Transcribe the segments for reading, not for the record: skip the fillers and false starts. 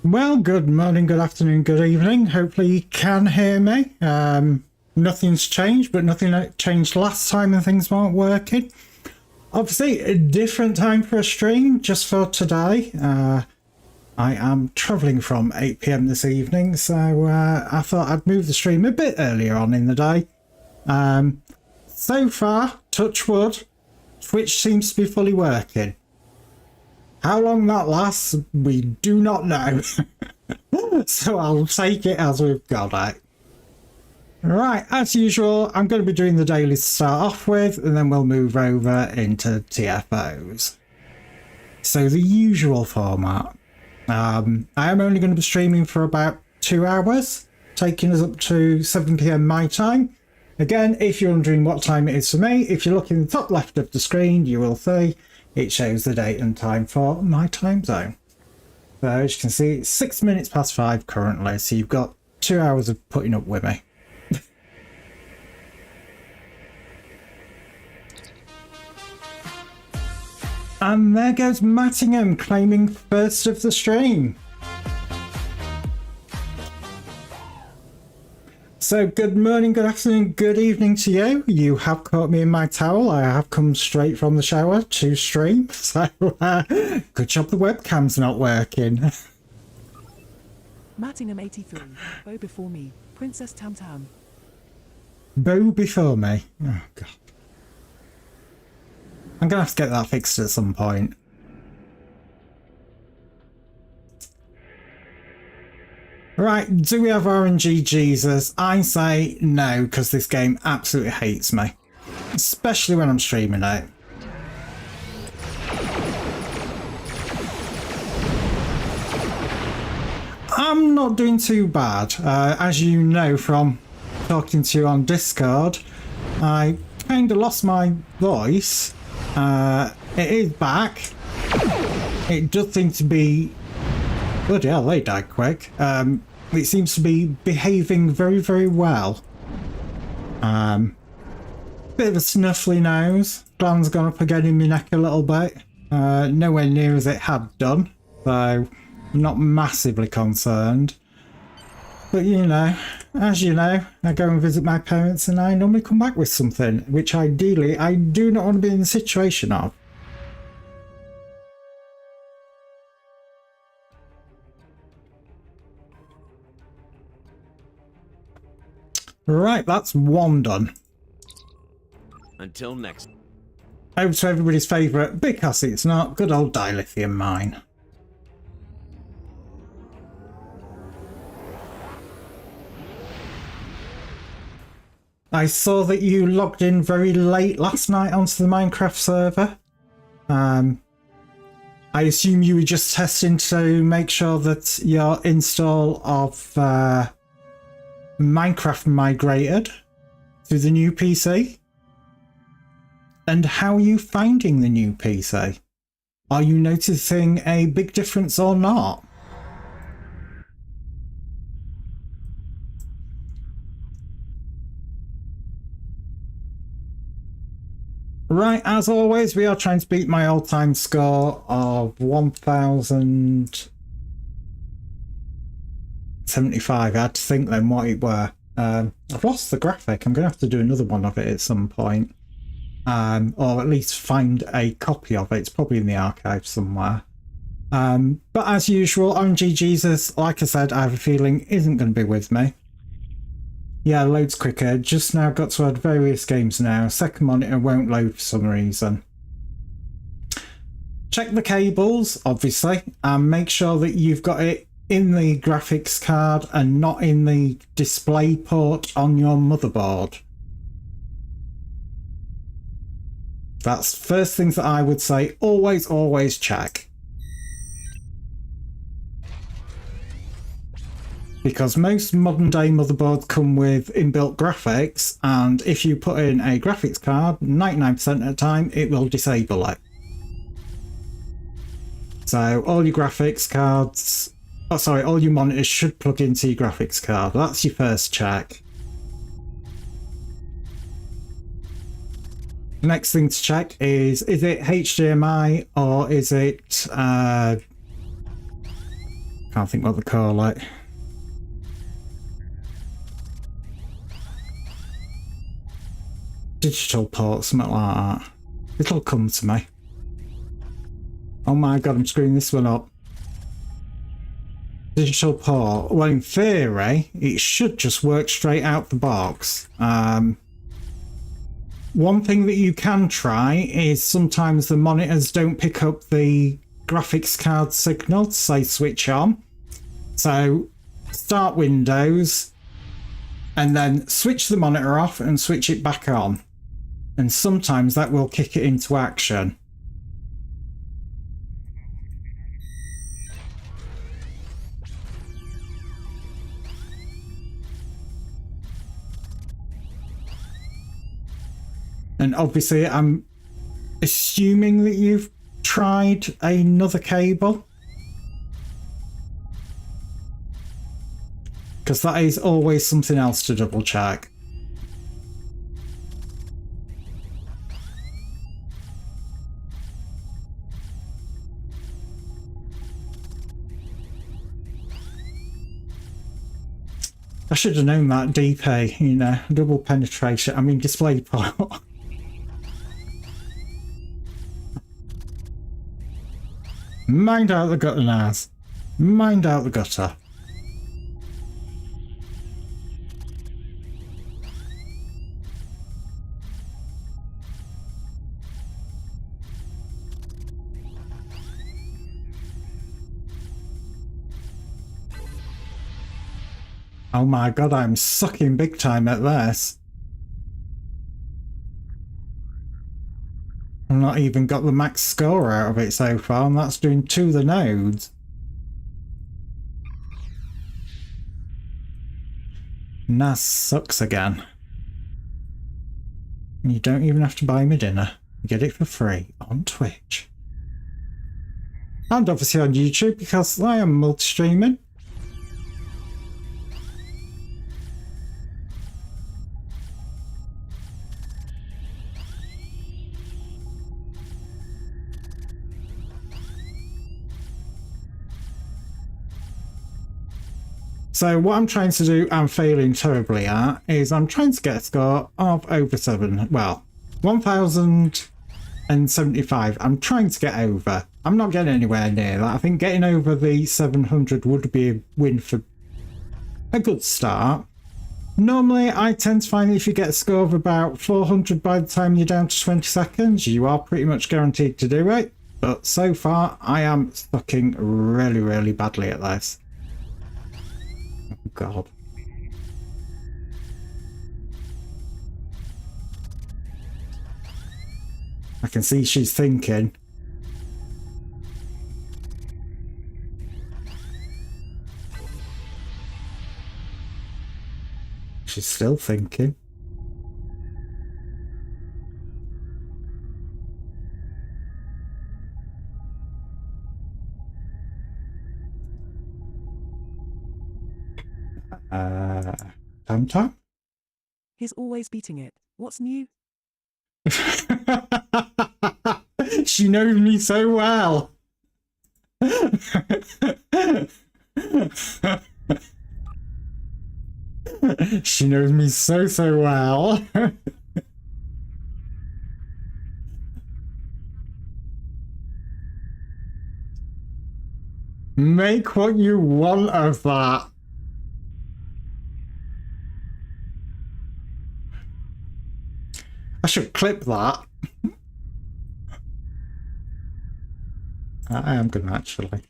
Well, good morning, good afternoon, good evening. Hopefully you can hear me. Nothing's changed, but nothing changed last time and things weren't working. Obviously, a different time for a stream just for today. I am travelling from 8 PM this evening, so I thought I'd move the stream a bit earlier on in the day. So far, touch wood, Twitch seems to be fully working. How long that lasts, we do not know. So I'll take it as we've got it. Right, as usual, I'm going to be doing the dailies to start off with, and then we'll move over into TFOs. So the usual format. I am only going to be streaming for about 2 hours, taking us up to 7 PM my time. Again, if you're wondering what time it is for me, if you look in the top left of the screen, you will see it shows the date and time for my time zone. So as you can see, it's 6 minutes past 5 currently, so you've got 2 hours of putting up with me. And there goes Mattingham claiming first of the stream. So good morning, good afternoon, good evening to you. You have caught me in my towel. I have come straight from the shower to stream. So good job the webcam's not working. Mattingham 83, Bow before me, Princess Tam Tam. Bow before me. Oh god. I'm gonna have to get that fixed at some point. Right, do we have RNG Jesus? I say no, because this game absolutely hates me. Especially when I'm streaming it. I'm not doing too bad. As you know from talking to you on Discord, I kind of lost my voice. It is back. It does seem to be... Bloody hell, they died quick. It seems to be behaving very, very well. Bit of a snuffly nose. Gland's gone up again in my neck a little bit. Nowhere near as it had done, so I'm not massively concerned. But you know, as you know, I go and visit my parents and I normally come back with something, which ideally I do not want to be in the situation of. Right, that's one done. Until next. Over to everybody's favourite, because it's not, good old dilithium mine. I saw that you logged in very late last night onto the Minecraft server. I assume you were just testing to make sure that your install of Minecraft migrated to the new PC. And how are you finding the new PC? Are you noticing a big difference or not? Right, as always, we are trying to beat my all-time score of 1,075. I had to think then what it were. I've lost the graphic. I'm going to have to do another one of it at some point. Or at least find a copy of it. It's probably in the archive somewhere. But as usual, RNG Jesus, like I said, I have a feeling isn't going to be with me. Yeah, loads quicker. Just now got to add various games now. Second monitor won't load for some reason. Check the cables, obviously, and make sure that you've got it in the graphics card and not in the display port on your motherboard. That's first things that I would say. Always check. Because most modern day motherboards come with inbuilt graphics, and if you put in a graphics card, 99% of the time it will disable it. So all your graphics cards, all your monitors should plug into your graphics card. That's your first check. Next thing to check is it HDMI or is it Can't think what they call it. Digital port, something like that. It'll come to me. Oh my god, I'm screwing this one up. Digital port. Well, in theory, it should just work straight out the box. One thing that you can try is sometimes the monitors don't pick up the graphics card signal to say switch on. So start Windows and then switch the monitor off and switch it back on. And sometimes that will kick it into action. And obviously I'm assuming that you've tried another cable, because that is always something else to double check. I should have known that DP, you know, double penetration, I mean display port. Mind out the gutter, Naz. Mind out the gutter. Oh my god, I'm sucking big time at this. I've not even got the max score out of it so far, and that's doing to the nodes. Naz sucks again. And you don't even have to buy me dinner. You get it for free on Twitch. And obviously on YouTube, because I am multi-streaming. So what I'm trying to do, and failing terribly at, is I'm trying to get a score of over 1075. I'm trying to get over. I'm not getting anywhere near that. I think getting over the 700 would be a win for a good start. Normally, I tend to find that if you get a score of about 400 by the time you're down to 20 seconds, you are pretty much guaranteed to do it. But so far, I am sucking really, really badly at this. God. I can see she's thinking. She's still thinking. Tom? He's always beating it. What's new? She knows me so well. She knows me so well. Make what you want of that. I should clip that. I am gonna actually.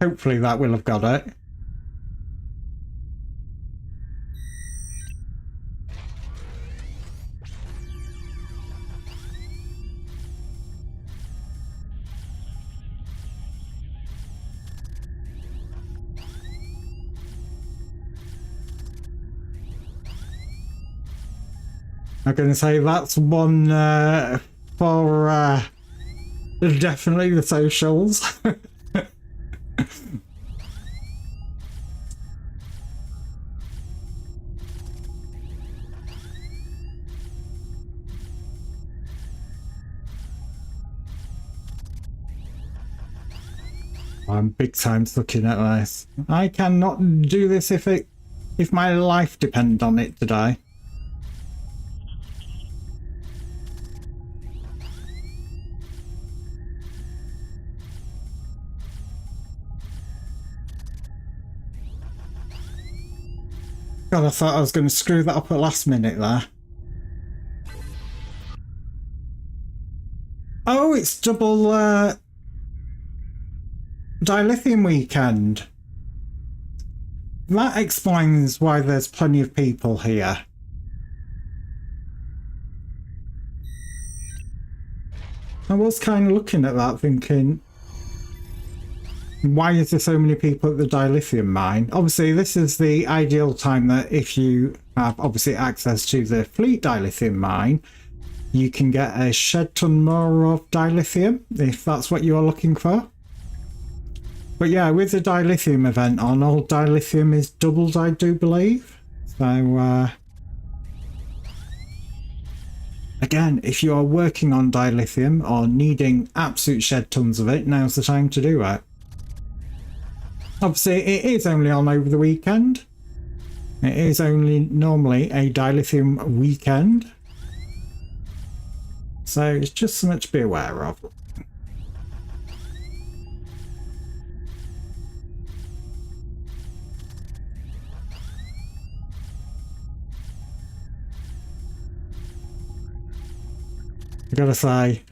Hopefully that will have got it. I'm going to say that's one for definitely the socials. I'm big time looking at this. I cannot do this if my life depended on it today. God, I thought I was going to screw that up at last minute there. Oh, it's double dilithium weekend. That explains why there's plenty of people here. I was kind of looking at that thinking, why is there so many people at the dilithium mine? Obviously, this is the ideal time that if you have obviously access to the Fleet dilithium mine, you can get a shed ton more of dilithium, if that's what you're looking for. But yeah, with the dilithium event on, all dilithium is doubled, I do believe. So, again, if you are working on dilithium or needing absolute shed tons of it, now's the time to do it. Obviously, it is only on over the weekend. It is only normally a dilithium weekend. So it's just something to be aware of. I gotta say,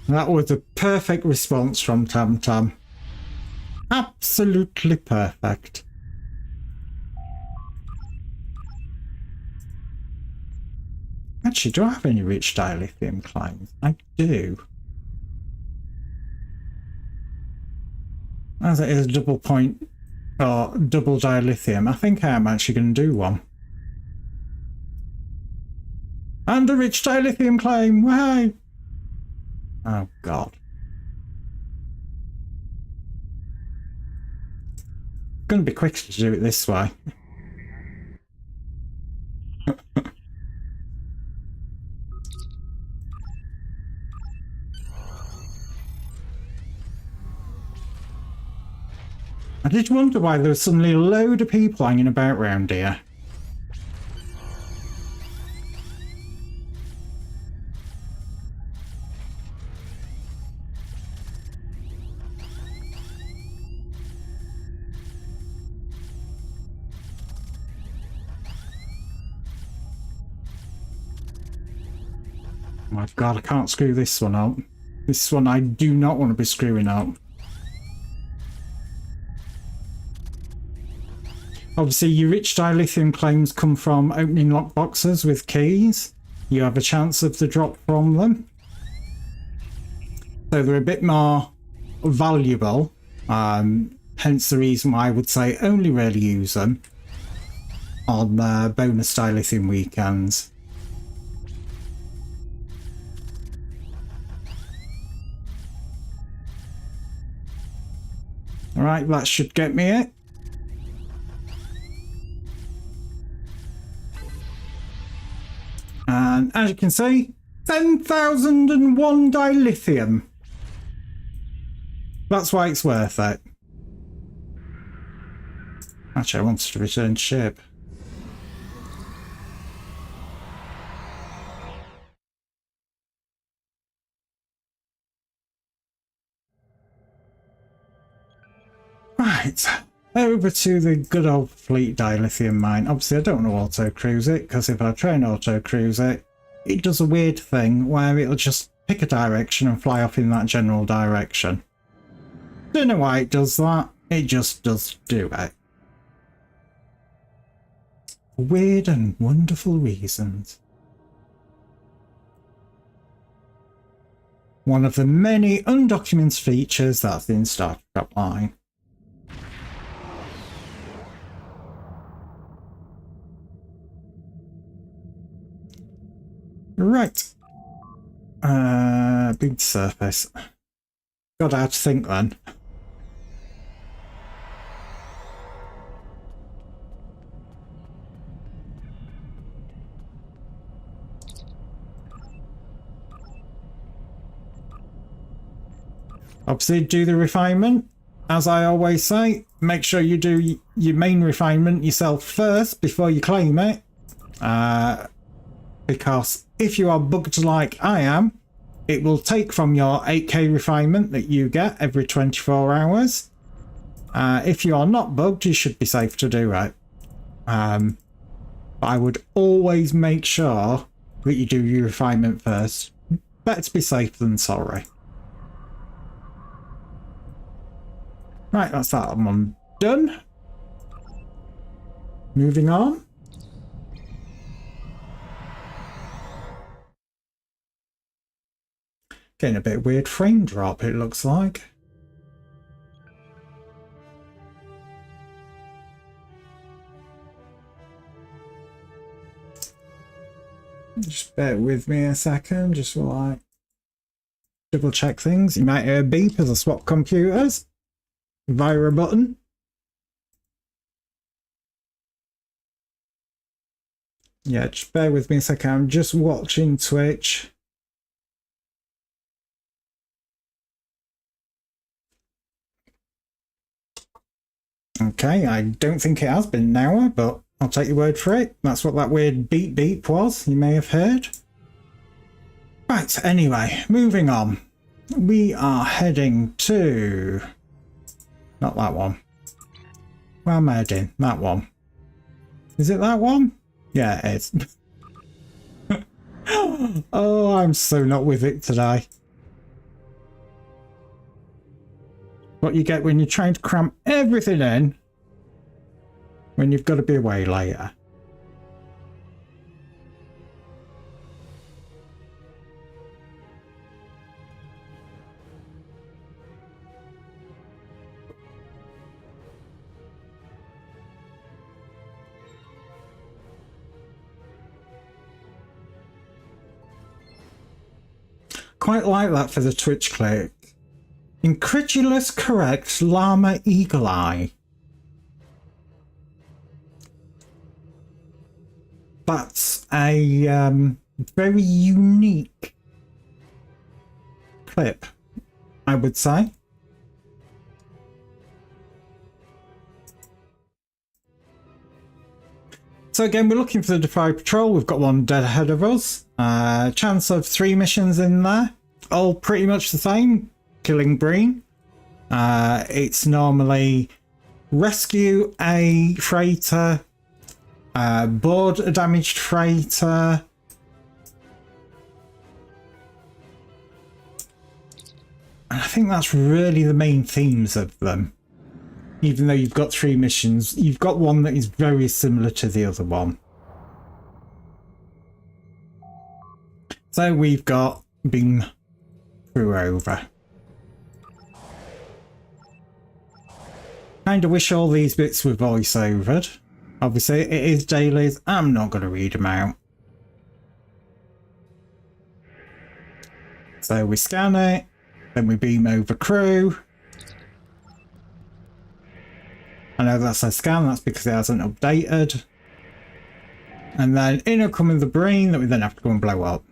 that was a perfect response from Tam Tam. Absolutely perfect. Actually, do I have any rich dilithium claims? I do. As it is a double point or double dilithium, I think I am actually going to do one. And a rich dilithium claim! Why? Oh god. It's going to be quicker to do it this way. I did wonder why there was suddenly a load of people hanging about around here. Oh my god, I can't screw this one up. This one I do not want to be screwing up. Obviously, your rich dilithium claims come from opening lockboxes with keys. You have a chance of the drop from them. So they're a bit more valuable. Hence the reason why I would say only really use them on bonus dilithium weekends. Alright, that should get me it. And as you can see, 10,001 dilithium. That's why it's worth it. Actually, I wanted to return ship. Right, over to the good old Fleet dilithium mine. Obviously, I don't want to auto cruise it, because if I try and auto cruise it, it does a weird thing where it'll just pick a direction and fly off in that general direction. Don't know why it does that, it just does do it. Weird and wonderful reasons. One of the many undocumented features that's in Star Trek Online. Right. Big surface. God, I had to think then. Obviously, do the refinement. as I always say, make sure you do your main refinement yourself first before you claim it. Because if you are bugged like I am, it will take from your 8k refinement that you get every 24 hours. If you are not bugged, you should be safe to do it. I would always make sure that you do your refinement first. Better to be safe than sorry. Right, that's that one done. Moving on. Getting a bit weird frame drop, it looks like. Just bear with me a second, just while I double check things. You might hear a beep as I swap computers via a button. Yeah, just bear with me a second. I'm just watching Twitch. Okay, I don't think it has been an hour, but I'll take your word for it. That's what that weird beep beep was, you may have heard. Right, anyway, moving on. We are heading to... not that one. Where am I heading? That one. Is it that one? Yeah, it is. Oh, I'm so not with it today. What you get when you're trying to cram everything in when you've got to be away later. Quite like that for the Twitch click. Incredulous correct Llama Eagle Eye. That's a very unique clip, I would say. So again, we're looking for the Defy Patrol. We've got one dead ahead of us. Chance of 3 missions in there. All pretty much the same. Killing Breen. It's normally rescue a freighter, board a damaged freighter, and I think that's really the main themes of them. Even though you've got 3 missions, you've got one that is very similar to the other one. So we've got Beam Crew over. Kind of wish all these bits were voice-overed. Obviously, it is dailies. I'm not going to read them out. So we scan it, then we beam over crew. I know that's a scan, that's because it hasn't updated. And then in will come the Breen that we then have to go and blow up.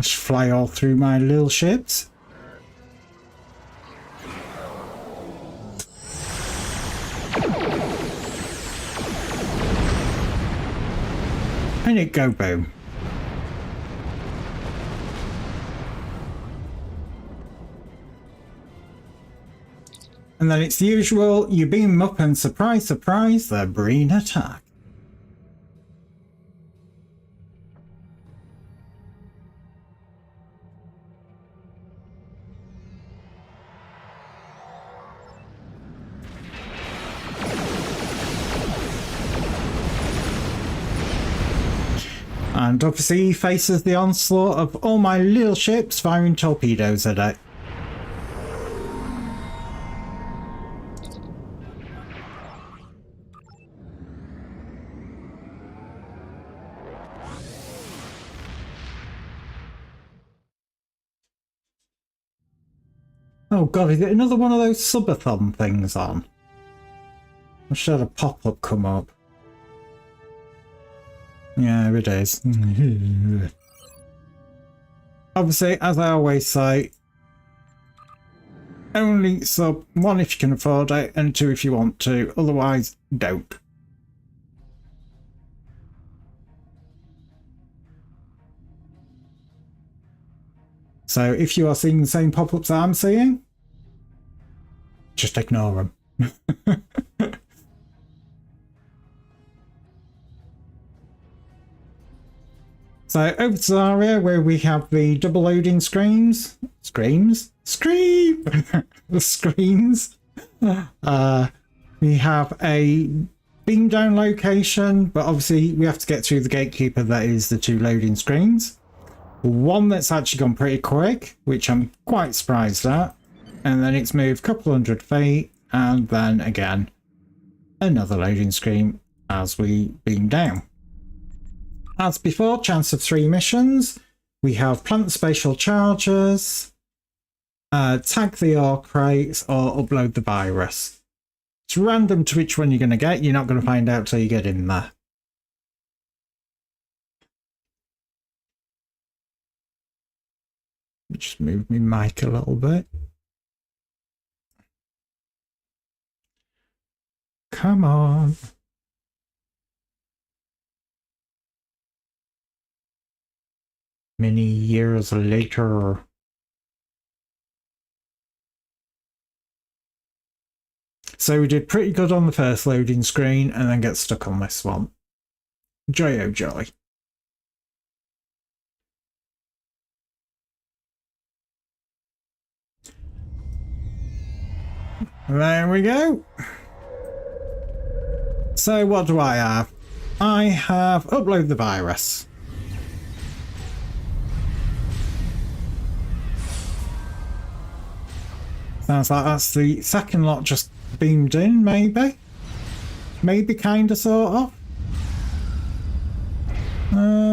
Just fly all through my little ships. And it go boom. And then it's the usual, you beam them up and surprise, surprise, the Breen attack. And obviously he faces the onslaught of all my little ships firing torpedoes at it. Oh god, is it another one of those subathon things on? I should have a pop-up come up. Yeah, it is. Obviously, as I always say, only sub, 1 if you can afford it, and 2 if you want to, otherwise don't. So if you are seeing the same pop-ups I'm seeing, just ignore them. So over to Zarya, where we have the double loading screens. Scream! The screens. We have a beam down location, but obviously we have to get through the gatekeeper that is the 2 loading screens. One that's actually gone pretty quick, which I'm quite surprised at. And then it's moved a couple hundred feet, and then again, another loading screen as we beam down. As before, chance of 3 missions. We have plant the spatial chargers, tag the ore crates, or upload the virus. It's random to which one you're going to get. You're not going to find out till you get in there. Just move my mic a little bit. Come on. Many years later. So we did pretty good on the first loading screen and then get stuck on this one. Joy oh joy. There we go. So what do I have? I have upload the virus. Sounds like that's the second lot just beamed in, maybe? Maybe, kinda, sort of?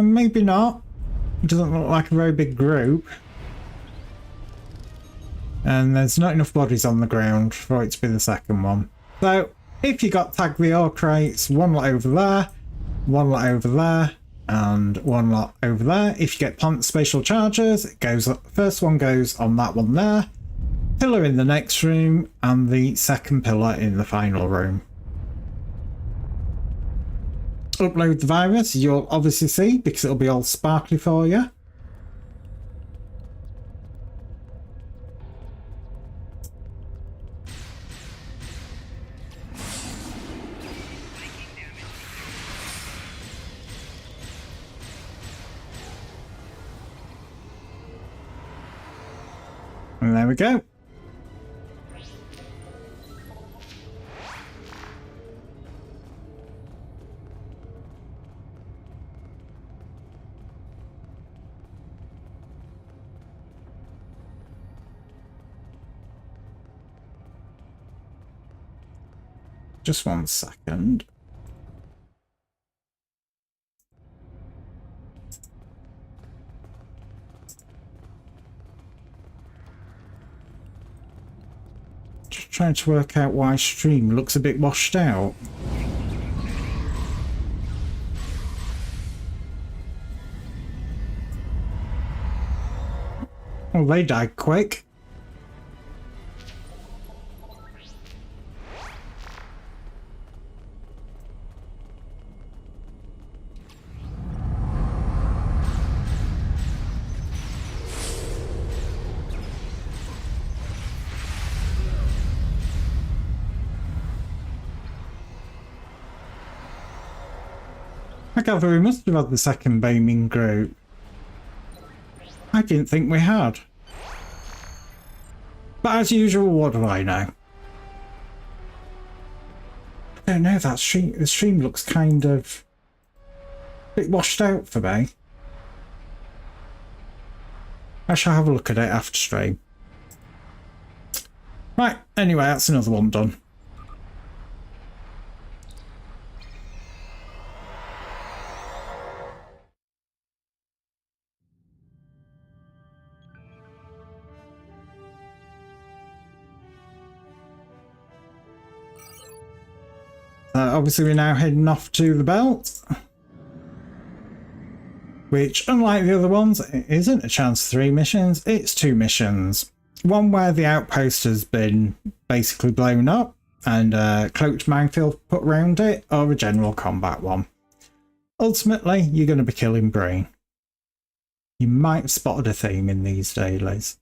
Maybe not. It doesn't look like a very big group. And there's not enough bodies on the ground for it to be the second one. So, if you got tag the ore crates, 1 lot over there, 1 lot over there, and 1 lot over there. If you get plant spatial chargers, it goes up, first one goes on that one there, pillar in the next room, and the second pillar in the final room. Upload the virus, you'll obviously see, because it'll be all sparkly for you. And there we go. Just 1 second. Just trying to work out why stream looks a bit washed out. Oh, they died quick. I gather we must have had the second beaming group. I didn't think we had. But as usual, what do I know? I don't know, that stream, the stream looks kind of a bit washed out for me. I shall have a look at it after stream. Right, anyway, that's another one done. Obviously we're now heading off to the belt, which, unlike the other ones, it isn't a chance 3 missions, it's 2 missions. One where the outpost has been basically blown up and a cloaked minefield put around it, or a general combat one. Ultimately, you're going to be killing Brain. You might have spotted a theme in these dailies.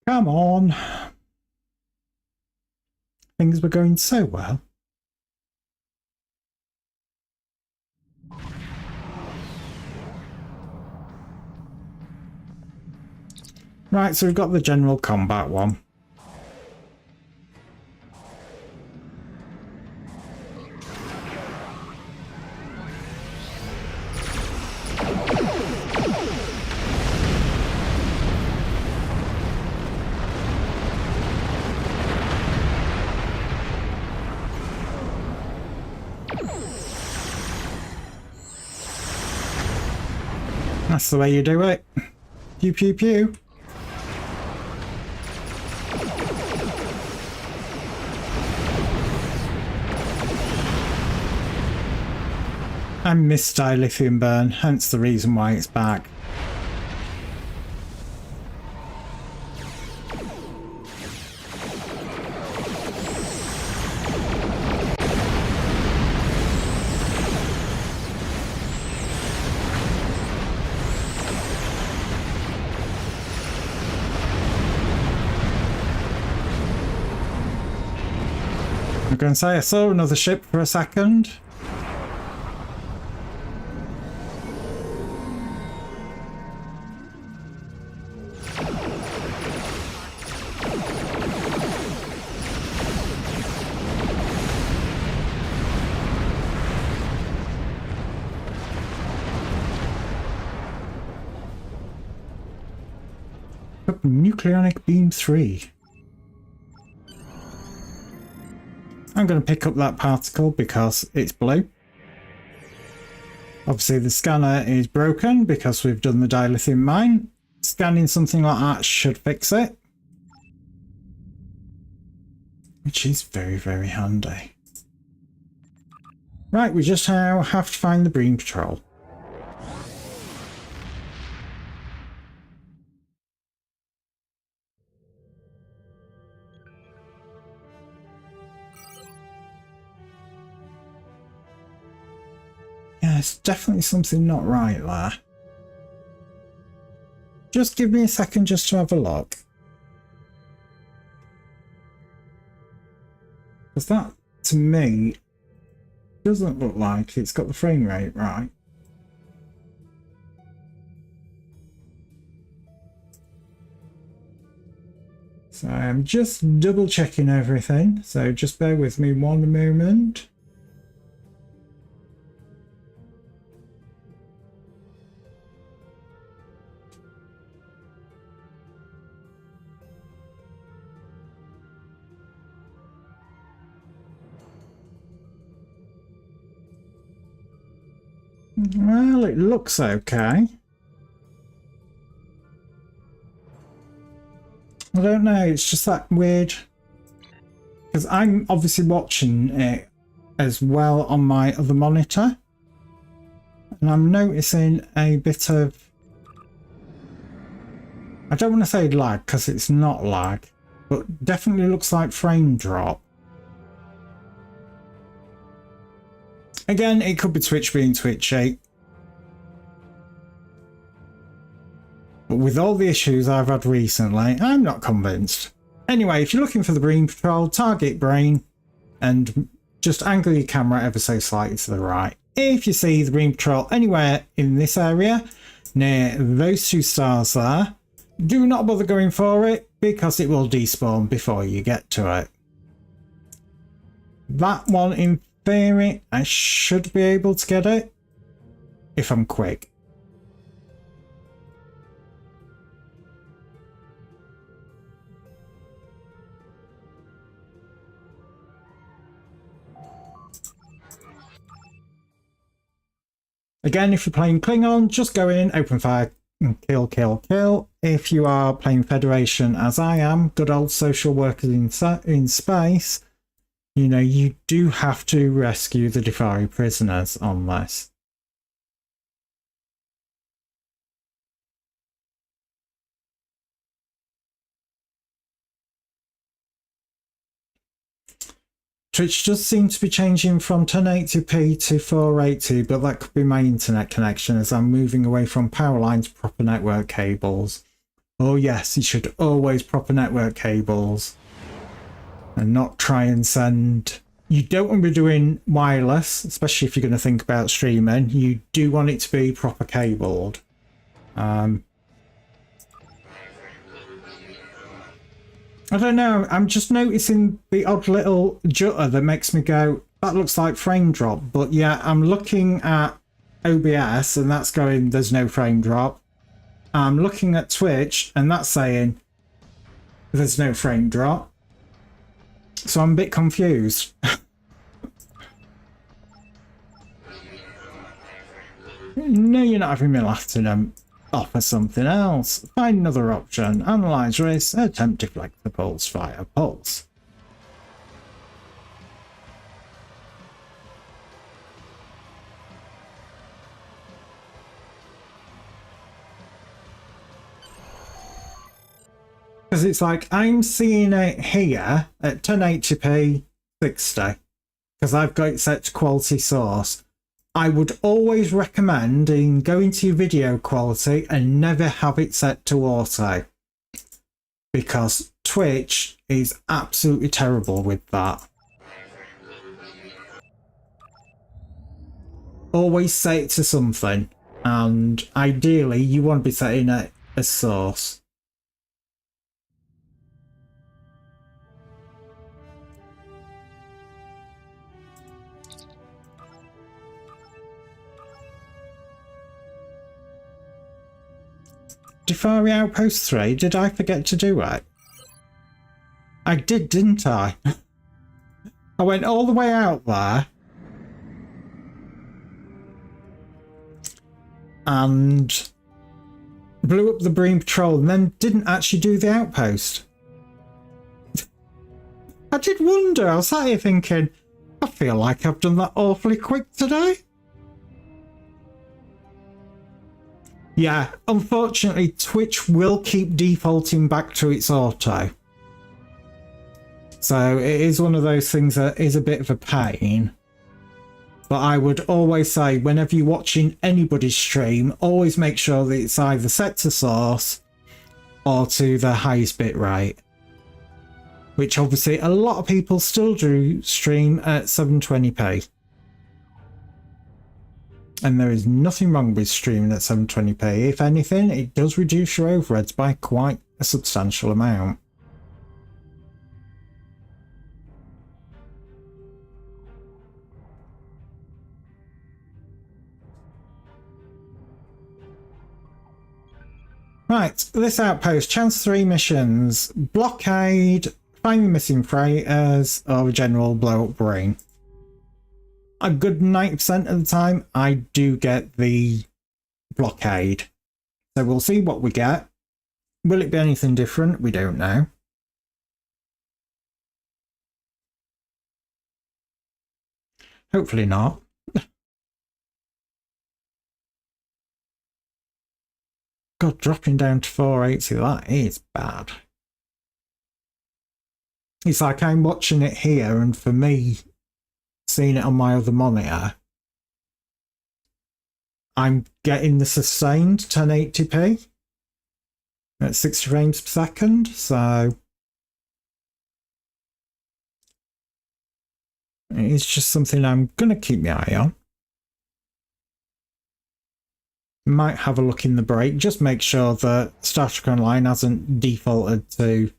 Come on. Things were going so well. Right, so we've got the general combat one. That's the way you do it. Pew pew pew. I missed Dilithium Burn, hence the reason why it's back. I'm going to say I saw another ship for a second. Nucleonic Beam 3. I'm going to pick up that particle because it's blue. Obviously the scanner is broken because we've done the dilithium mine. Scanning something like that should fix it. Which is very, very handy. Right, we just now have to find the Breen Patrol. There's definitely something not right there. Just give me a second just to have a look. Because that, to me, doesn't look like it's got the frame rate right. So I'm just double checking everything. So just bear with me one moment. Well, it looks okay. I don't know, it's just that weird. Because I'm obviously watching it as well on my other monitor. And I'm noticing a bit of... I don't want to say lag, because it's not lag. But definitely looks like frame drop. Again, it could be Twitch being twitchy. But with all the issues I've had recently, I'm not convinced. Anyway, if you're looking for the Breen Patrol, target Brain and just angle your camera ever so slightly to the right. If you see the Breen Patrol anywhere in this area, near those 2 stars there, do not bother going for it because it will despawn before you get to it. That one, in theory, I should be able to get it if I'm quick. Again, if you're playing Klingon, just go in, open fire, and kill, kill, kill. If you are playing Federation, as I am, good old social workers in space, you know, you do have to rescue the Defari prisoners on this. Twitch does seem to be changing from 1080p to 480, but that could be my internet connection as I'm moving away from power lines to proper network cables. Oh yes, you should always proper network cables and not try and send... You don't want to be doing wireless, especially if you're going to think about streaming. You do want it to be proper cabled. I don't know, I'm just noticing the odd little jutter that makes me go, that looks like frame drop. But yeah, I'm looking at OBS and that's going, there's no frame drop. I'm looking at Twitch and that's saying there's no frame drop. So I'm a bit confused. No, you're not having me laugh to them. Offer something else. Find another option. Analyze risk. Attempt to deflect the pulse via pulse. Because it's like, I'm seeing it here at 1080p 60. Because I've got it set to quality source. I would always recommend in going to your video quality and never have it set to auto. Because Twitch is absolutely terrible with that. Always set it to something. And ideally you want to be setting it as source. Defari Outpost 3, did I forget to do it? I did, didn't I? I went all the way out there. And blew up the Marine Patrol and then didn't actually do the outpost. I did wonder, I was sat here thinking, I feel like I've done that awfully quick today. Yeah, unfortunately, Twitch will keep defaulting back to its auto. So it is one of those things that is a bit of a pain. But I would always say, whenever you're watching anybody's stream, always make sure that it's either set to source or to the highest bit rate. Which obviously a lot of people still do stream at 720p. And there is nothing wrong with streaming at 720p. If anything, it does reduce your overheads by quite a substantial amount. Right, this outpost, chance 3 missions, blockade, find the missing freighters, or a general blow up brain. A good 90% of the time, I do get the blockade. So we'll see what we get. Will it be anything different? We don't know. Hopefully not. God, dropping down to 480, that is bad. It's like I'm watching it here, and for me, seeing it on my other monitor, I'm getting the sustained 1080p at 60 frames per second, so it's just something I'm going to keep my eye on. Might have a look in the break, just make sure that Star Trek Online hasn't defaulted to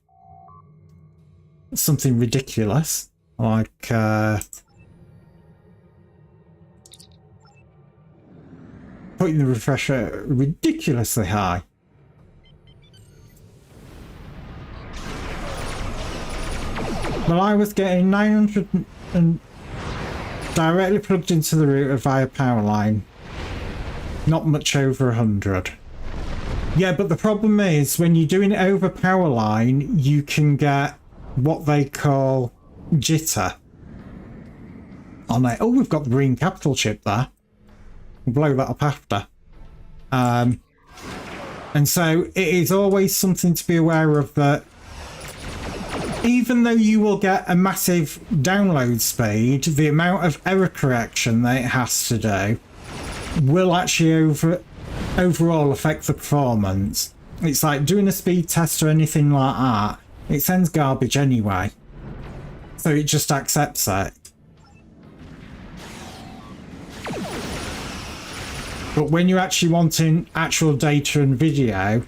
something ridiculous, like putting the refresher ridiculously high. Well, I was getting 900 and directly plugged into the router via power line Not much over 100. Yeah, but the problem is when you're doing it over power line, you can get what they call jitter on it. Oh, we've got the green capital chip there. We'll blow that up after. And so it is always something to be aware of, that even though you will get a massive download speed, the amount of error correction that it has to do will actually overall affect the performance. It's like doing a speed test or anything like that. It sends garbage anyway. So it just accepts it. But when you're actually wanting actual data and video,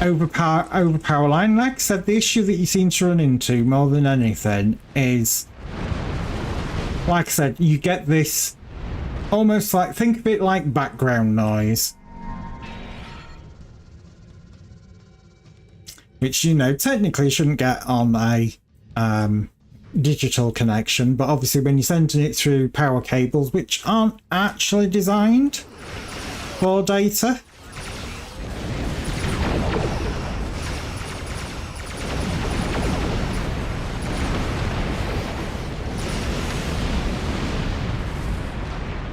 over power line, like I said, the issue that you seem to run into more than anything is, like I said, you get this almost like, think of it like background noise. Which, you know, technically shouldn't get on a digital connection, but obviously when you're sending it through power cables, which aren't actually designed for data,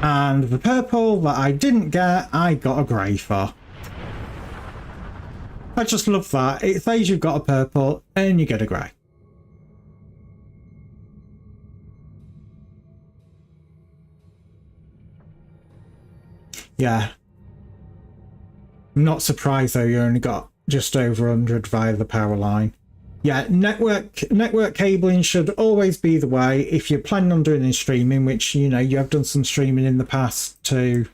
and the purple that I didn't get, I got a grey for. I just love that. It says you've got a purple and you get a grey. Yeah. I'm not surprised though you only got just over 100 via the power line. Yeah, network cabling should always be the way if you're planning on doing any streaming, which, you know, you have done some streaming in the past to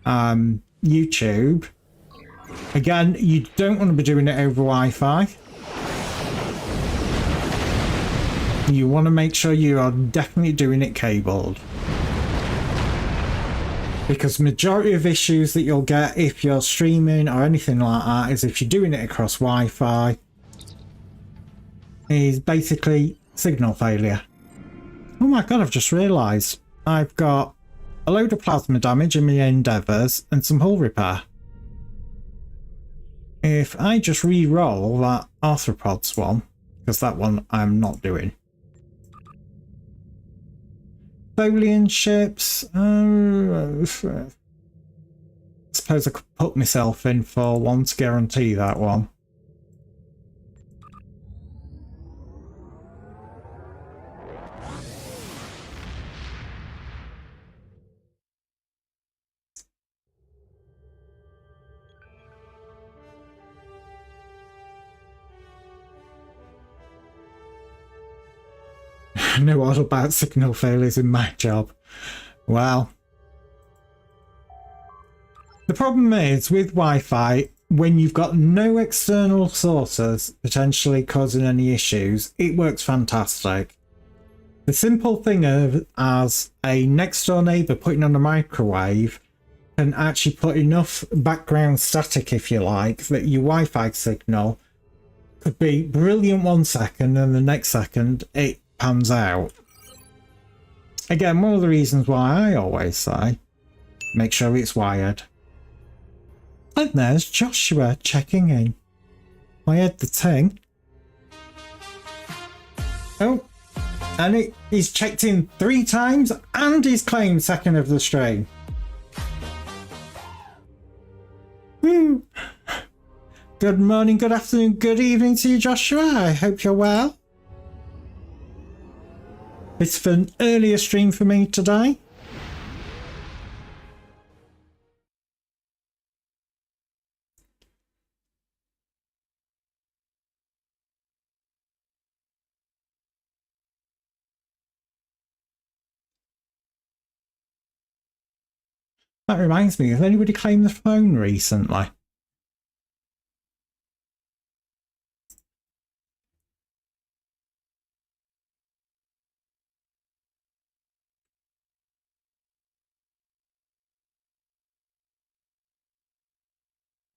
YouTube. Again, you don't want to be doing it over Wi-Fi. You want to make sure you are definitely doing it cabled. Because majority of issues that you'll get if you're streaming or anything like that is if you're doing it across Wi-Fi, is basically signal failure. Oh my god, I've just realised I've got a load of plasma damage in my endeavours and some hull repair. If I just re-roll that arthropods one, because that one I'm not doing. Tholian ships, I suppose I could put myself in for one to guarantee that one. I know all about signal failures in my job. Well, the problem is with Wi-Fi, when you've got no external sources potentially causing any issues, it works fantastic. The simple thing of as a next door neighbour putting on a microwave can actually put enough background static, if you like, that your Wi-Fi signal could be brilliant 1 second and the next second it pans out. Again, one of the reasons why I always say make sure it's wired. And there's Joshua checking in. I had the ting. Oh, and he's checked in 3 times and he's claimed second of the stream. Woo. Good morning, good afternoon, good evening to you, Joshua. I hope you're well. It's an earlier stream for me today. That reminds me, has anybody claimed the phone recently?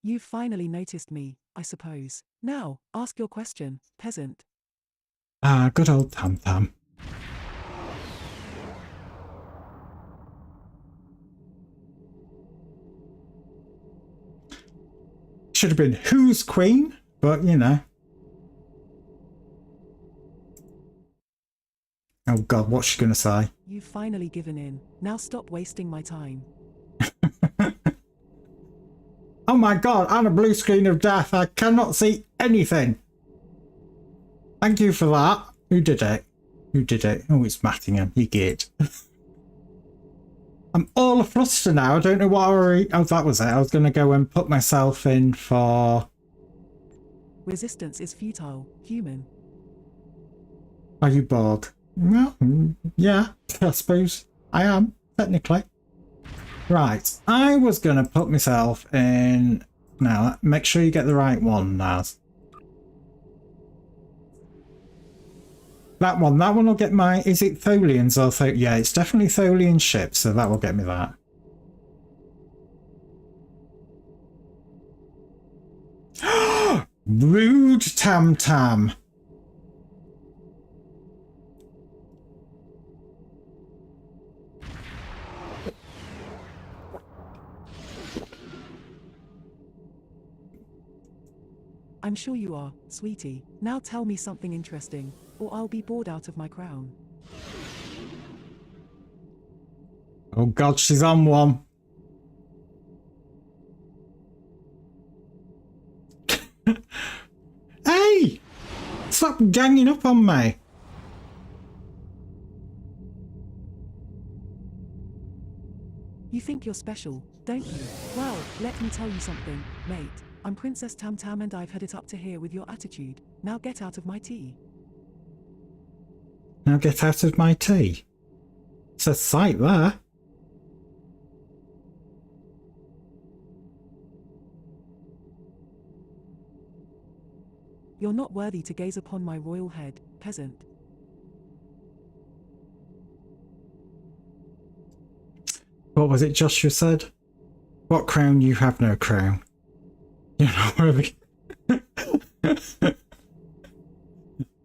You've finally noticed me, I suppose. Now, ask your question, peasant. Ah, good old Tam Tam. should have been who's queen, but you know. Oh God, what's she gonna say? You've finally given in. Now stop wasting my time. Oh my God, on a blue screen of death, I cannot see anything. Thank you for that. Who did it? Who did it? Oh, it's Mattingham. You get. I'm all afluster now. I don't know what oh, that was it. I was going to go and put myself in for... Resistance is futile, human. Are you bored? Well, yeah, I suppose I am, technically. Right, I was going to put myself in... Now, make sure you get the right one, Naz. That one will get my... Is it Tholians or yeah, it's definitely Tholian ship, so that will get me that. Rude Tam Tam. I'm sure you are, sweetie. Now tell me something interesting, or I'll be bored out of my crown. Oh God, she's on one. Hey! Stop ganging up on me. You think you're special, don't you? Well, let me tell you something, mate. I'm Princess Tam Tam and I've had it up to here with your attitude. Now get out of my tea. Now get out of my tea. It's a sight there. You're not worthy to gaze upon my royal head, peasant. What was it Joshua said? What crown you have no crown. You're not worthy.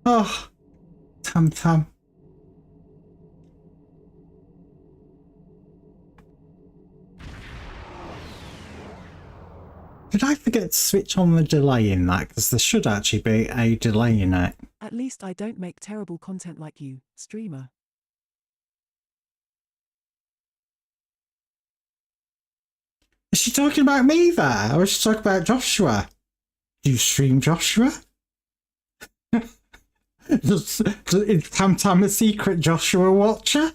Oh, Tam Tam. Did I forget to switch on the delay in that? Because there should actually be a delay in it. At least I don't make terrible content like you, streamer. Is she talking about me there? Or is she talking about Joshua? Do you stream Joshua? Is Tam Tam a secret Joshua watcher?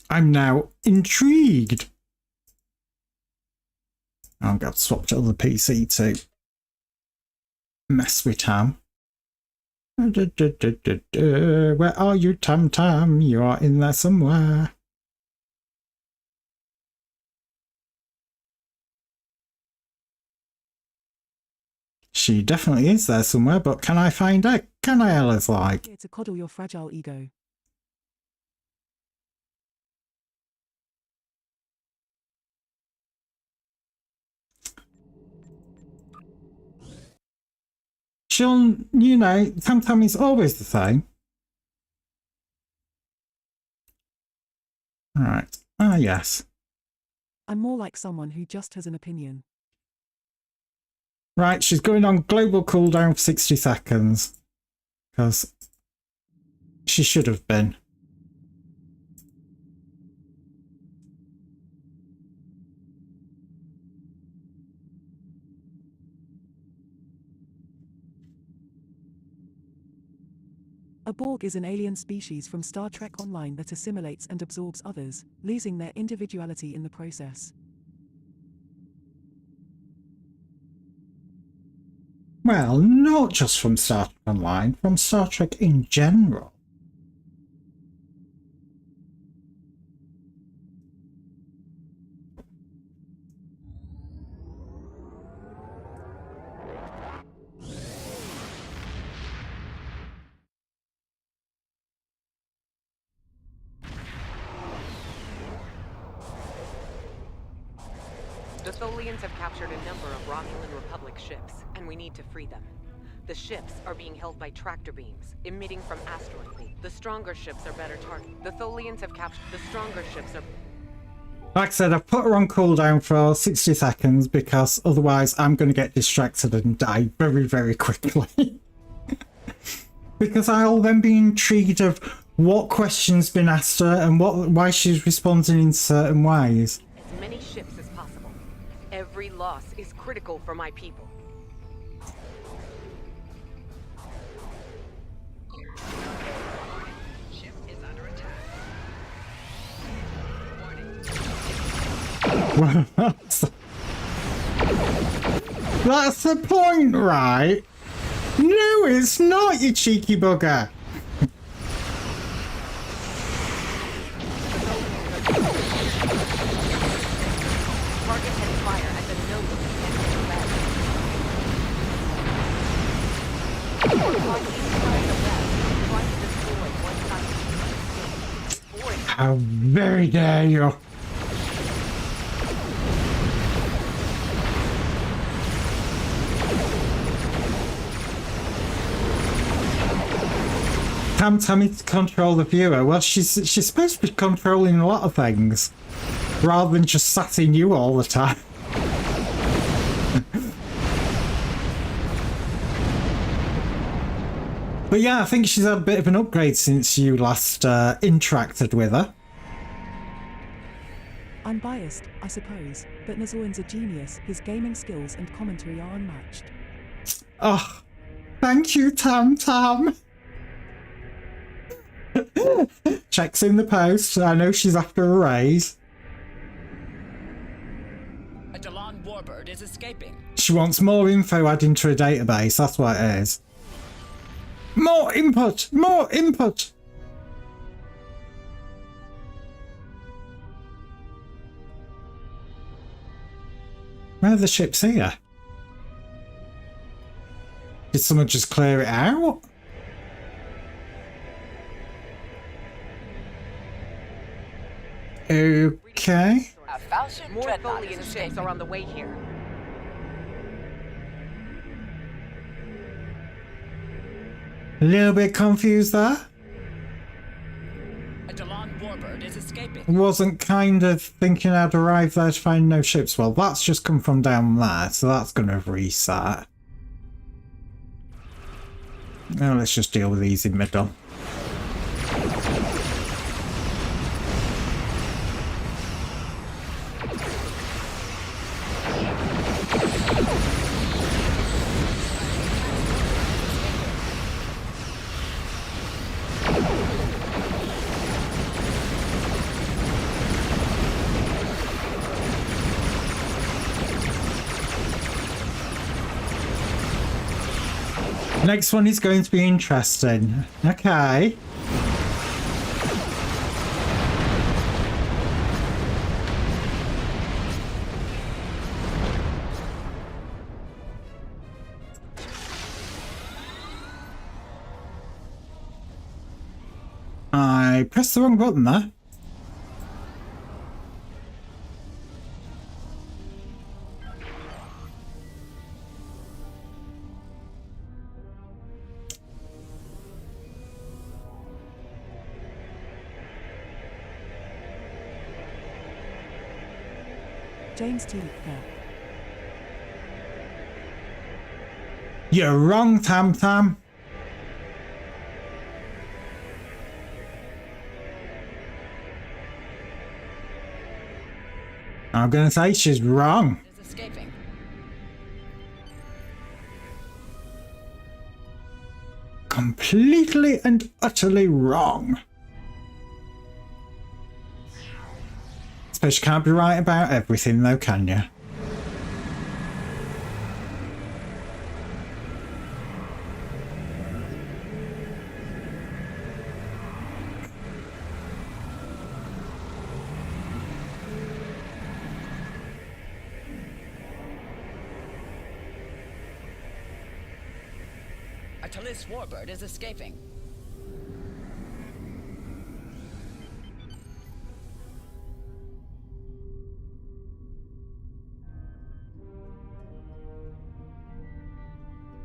I'm now intrigued. I'm going to swap to other PC to mess with Tam. Where are you, Tam Tam? You are in there somewhere. She definitely is there somewhere, but can I find her? Can I, Ella's like? Here to coddle your fragile ego. She'll, you know, Tam Tam is always the same. Alright. Ah, yes. I'm more like someone who just has an opinion. Right, she's going on global cooldown for 60 seconds. Because she should have been. A Borg is an alien species from Star Trek Online that assimilates and absorbs others, losing their individuality in the process. Well, not just from Star Trek Online, from Star Trek in general. The Tholians have captured a number of Romulan Republic ships, and we need to free them. The ships are being held by tractor beams, emitting from asteroid beams. The stronger ships are better targeted. The Tholians have captured... The stronger ships are... Like I said, I've put her on cooldown for 60 seconds because otherwise I'm going to get distracted and die very, very quickly. Because I'll then be intrigued of what question's been asked her and why she's responding in certain ways. As many ships as possible. Every loss is critical for my people. Ship is under attack. Warning. That's the point, right? No, it's not, you cheeky bugger. Target and fire at the nose of the enemy web. On each side of the web, try to destroy one side of the escape. How very dare you. Tam needs to control the viewer. Well, she's supposed to be controlling a lot of things, rather than just sat in you all the time. But yeah, I think she's had a bit of an upgrade since you last interacted with her. I'm biased, I suppose, but Nazoin's a genius. His gaming skills and commentary are unmatched. Oh, thank you, Tam. Checks in the post. I know she's after a raise. A Dalan warbird is escaping. She wants more info added into her database. That's what it is. More input! More input! Where are the ships here? Did someone just clear it out? Okay. A Falchion More dreadnought Tholian is ships escaping. are on the way here. A little bit confused there. A Dalan warbird is escaping. Wasn't kind of thinking I'd arrive there to find no ships. Well, that's just come from down there, so that's going to reset. Now let's just deal with these in middle. Next one is going to be interesting. Okay. I pressed the wrong button there. James T. there. You're wrong, Tam. I'm gonna say she's wrong. Is escaping. Completely and utterly wrong. Suppose you can't be right about everything though, can you? A Talis warbird is escaping.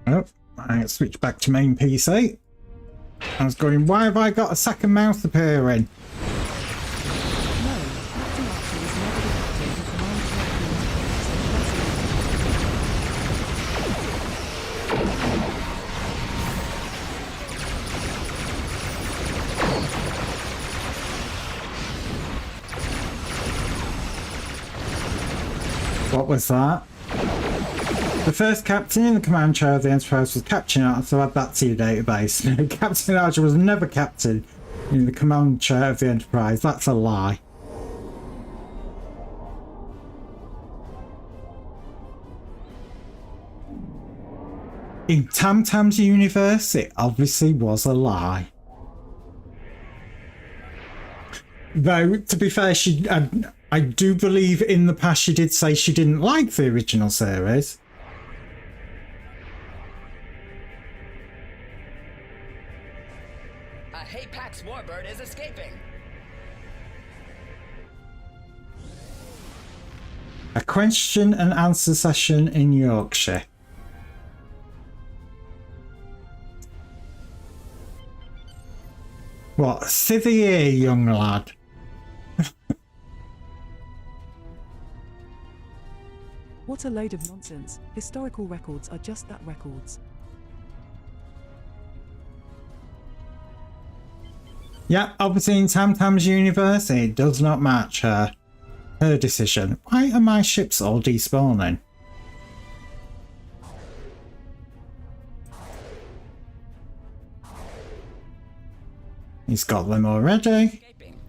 Oh, I switch back to main PC. I was going, why have I got a second mouse appearing? No, Captain Archer was never the What was that? The first captain in the command chair of the Enterprise was Captain Archer, so add that to your database. No, Captain Archer was never captain in the command chair of the Enterprise. That's a lie. In Tam Tam's universe, it obviously was a lie. Though, to be fair, I do believe in the past she did say she didn't like the original series. A Hapax warbird is escaping. A question and answer session in Yorkshire. What? Sit here, young lad. What a load of nonsense. Historical records are just that, records. Yeah, obviously in Tam Tam's universe, it does not match her decision. Why are my ships all despawning? He's got them already. Escaping.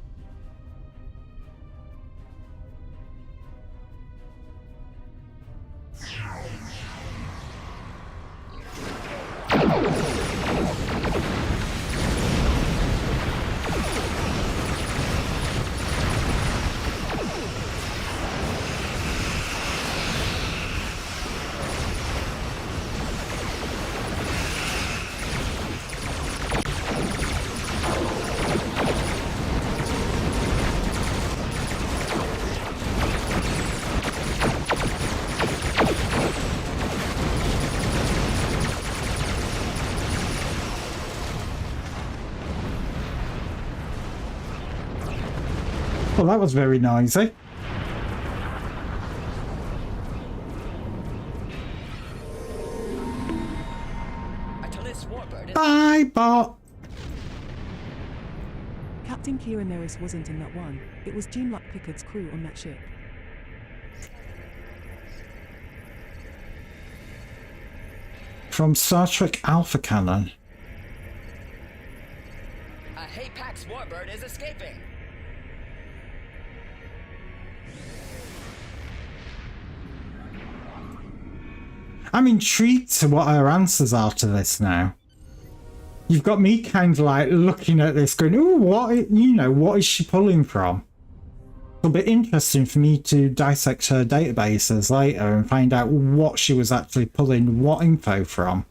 Well, that was very noisy. A Talis warbird is Bye, bot. Captain Kira Nerys wasn't in that one. It was Gene Luck Pickard's crew on that ship. From Star Trek Alpha Canon. a Hapax warbird is escaping. I'm intrigued to what her answers are to this now. You've got me kind of like looking at this going, ooh, what is she pulling from? It'll be interesting for me to dissect her databases later and find out what she was actually pulling what info from.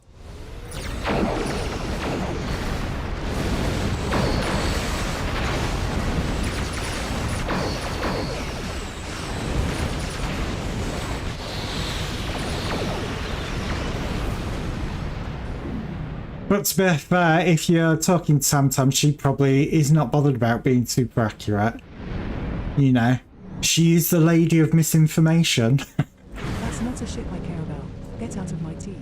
But to be fair, if you're talking to Tam Tam, she probably is not bothered about being super accurate. You know, she is the lady of misinformation. That's not a ship I care about. Get out of my tea.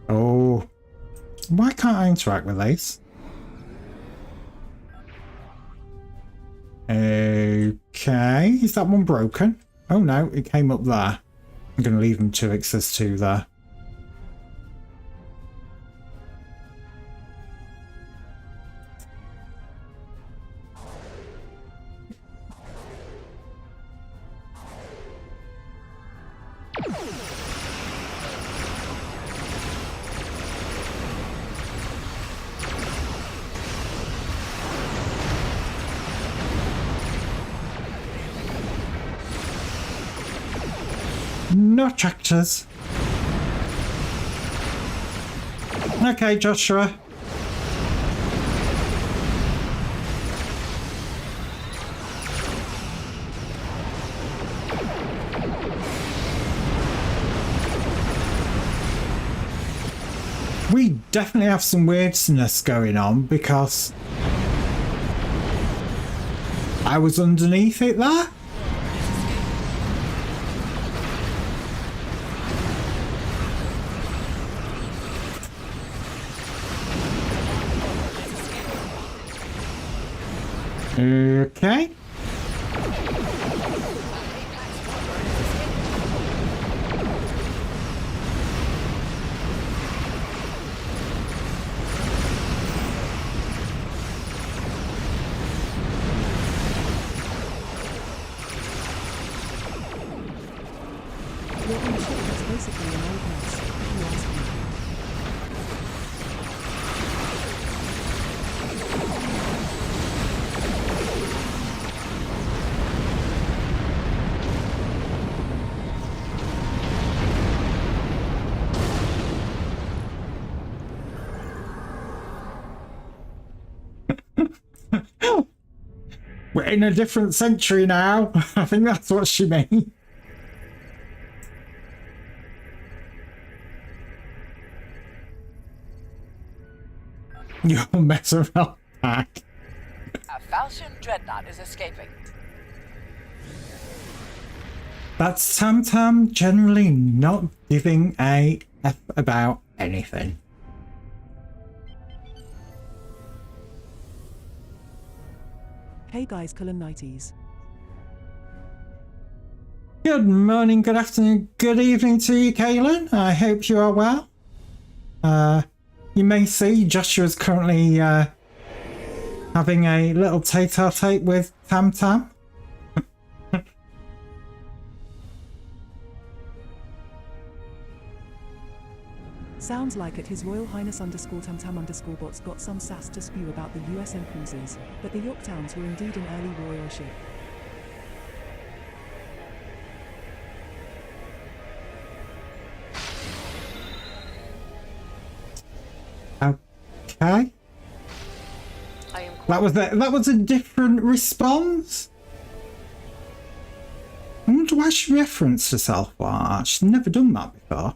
Oh, why can't I interact with these? Okay, is that one broken? Oh no, it came up there. I'm going to leave them to access to there. No tractors. Okay, Joshua. We definitely have some weirdness going on because I was underneath it there. Okay. Your own ship is basically an old mess, if you ask me. We're in a different century now. I think that's what she means. You'll mess around back. A Falchion dreadnought is escaping. That's Tam Tam generally not giving a F about anything. Hey guys, Colonites. Good morning, good afternoon, good evening to you, Kaylin. I hope you are well. You may see Joshua's currently having a little tete-a-tete with Tam Tam. Sounds like it His Royal Highness _Tam_Tam_ bots got some sass to spew about the USN cruisers, but the Yorktowns were indeed an early royal ship. Okay. I am That was a different response. I wonder why she referenced herself. Well, she's never done that before.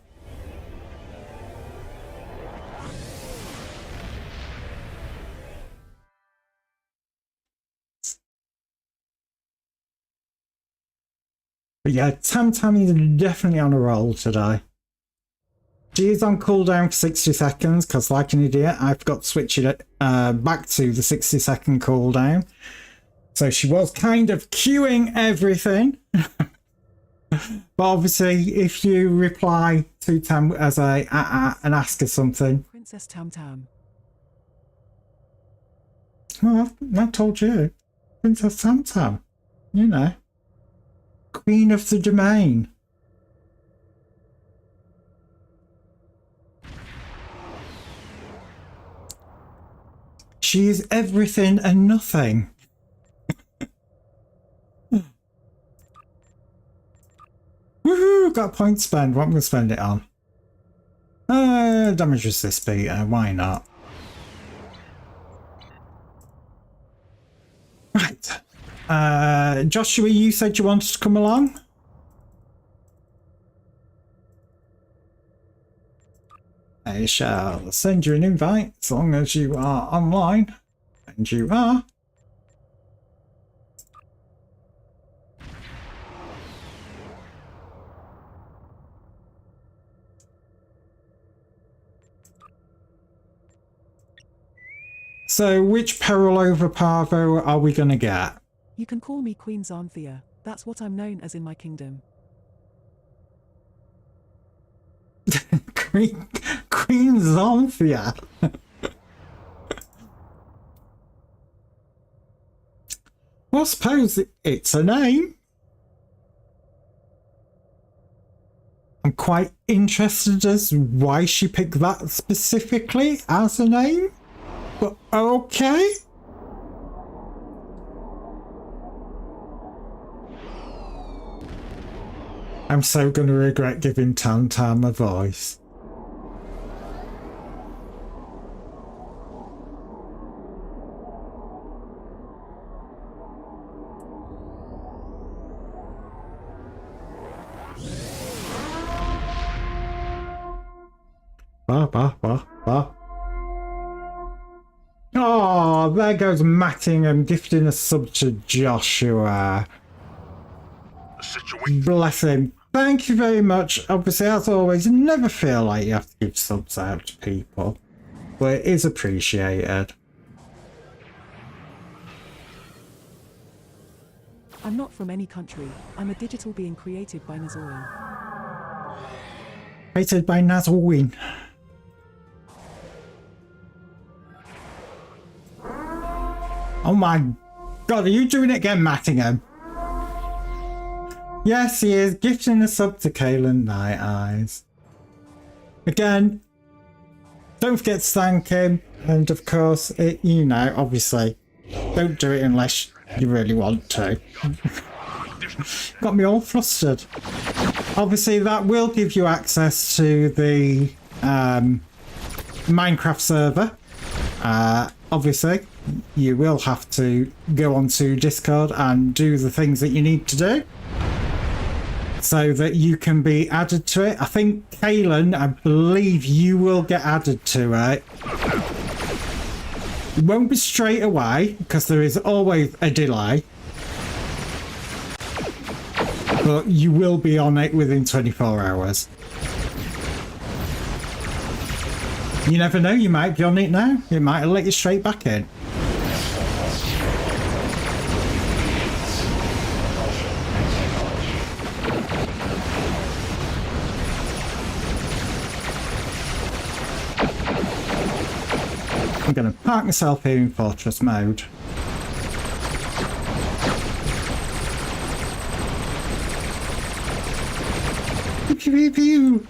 But yeah, Tam Tam is definitely on a roll today. She is on cooldown for 60 seconds because, like an idiot, I forgot to switch it back to the 60-second cooldown. So she was kind of queuing everything. But obviously, if you reply to Tam as and ask her something, Princess Tam Tam. well, I told you, Princess Tam Tam, you know, Queen of the Domain. She is everything and nothing. Woohoo! Got a point to spend. What am I going to spend it on? Damage resist beater. Why not? Right. Joshua, you said you wanted to come along? I shall send you an invite as long as you are online. And you are. So, which peril over Parvo are we going to get? You can call me Queen Xanthia. That's what I'm known as in my kingdom. Queen Xanthia. Well, I suppose it's a name. I'm quite interested as why she picked that specifically as a name. But okay. I'm so going to regret giving Tam Tam a voice. Oh, there goes Mattingham gifting a sub to Joshua. Bless him. Thank you very much. Obviously, as always, never feel like you have to give subs out to people, but it is appreciated. I'm not from any country. I'm a digital being created by Nazorin. Created by Nazarene. Oh my god, are you doing it again, Mattingham? Yes, he is gifting a sub to Kaylin Night Eyes. Again, don't forget to thank him, and of course, you know, obviously, don't do it unless you really want to. Got me all flustered. Obviously, that will give you access to the Minecraft server. Obviously, you will have to go onto Discord and do the things that you need to do so that you can be added to it. I think, Kaylin, I believe you will get added to it. It won't be straight away because there is always a delay. But you will be on it within 24 hours. You never know, you might be on it now. It might let you straight back in. I'm going to park myself here in Fortress mode. Pew, pew, pew.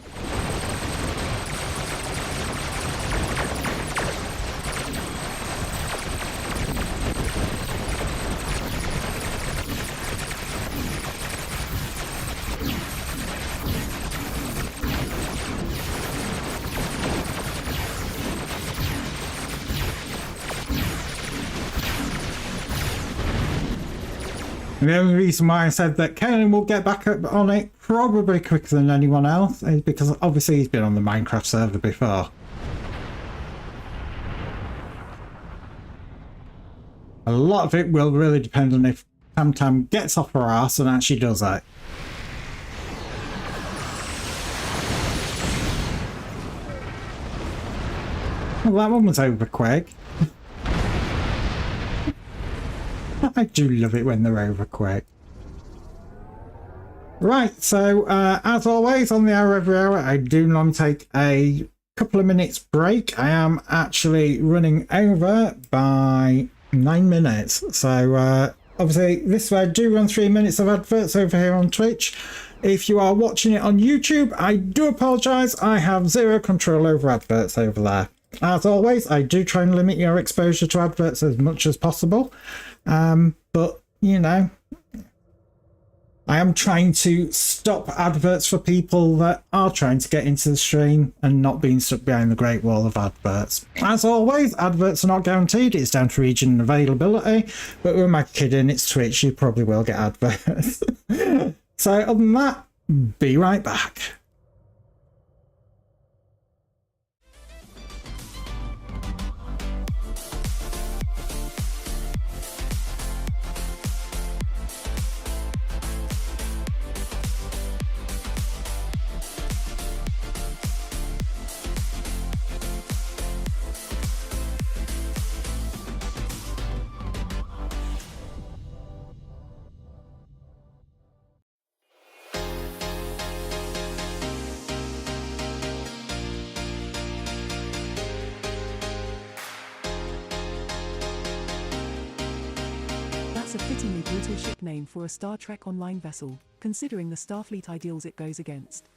And the only reason why I said that Kaylin will get back up on it probably quicker than anyone else is because obviously he's been on the Minecraft server before. A lot of it will really depend on if Tam gets off her ass and actually does it. Well, that one was over quick. I do love it when they're over quick. Right, so as always on the Hour Every Hour, I do normally take a couple of minutes break. I am actually running over by 9 minutes. So obviously this way I do run 3 minutes of adverts over here on Twitch. If you are watching it on YouTube, I do apologise. I have zero control over adverts over there. As always, I do try and limit your exposure to adverts as much as possible. But, you know, I am trying to stop adverts for people that are trying to get into the stream and not being stuck behind the Great Wall of adverts. As always, adverts are not guaranteed. It's down to region and availability. But who am I kidding? It's Twitch. You probably will get adverts. So other than that, be right back. That's a fittingly brutal ship name for a Star Trek Online vessel, considering the Starfleet ideals it goes against.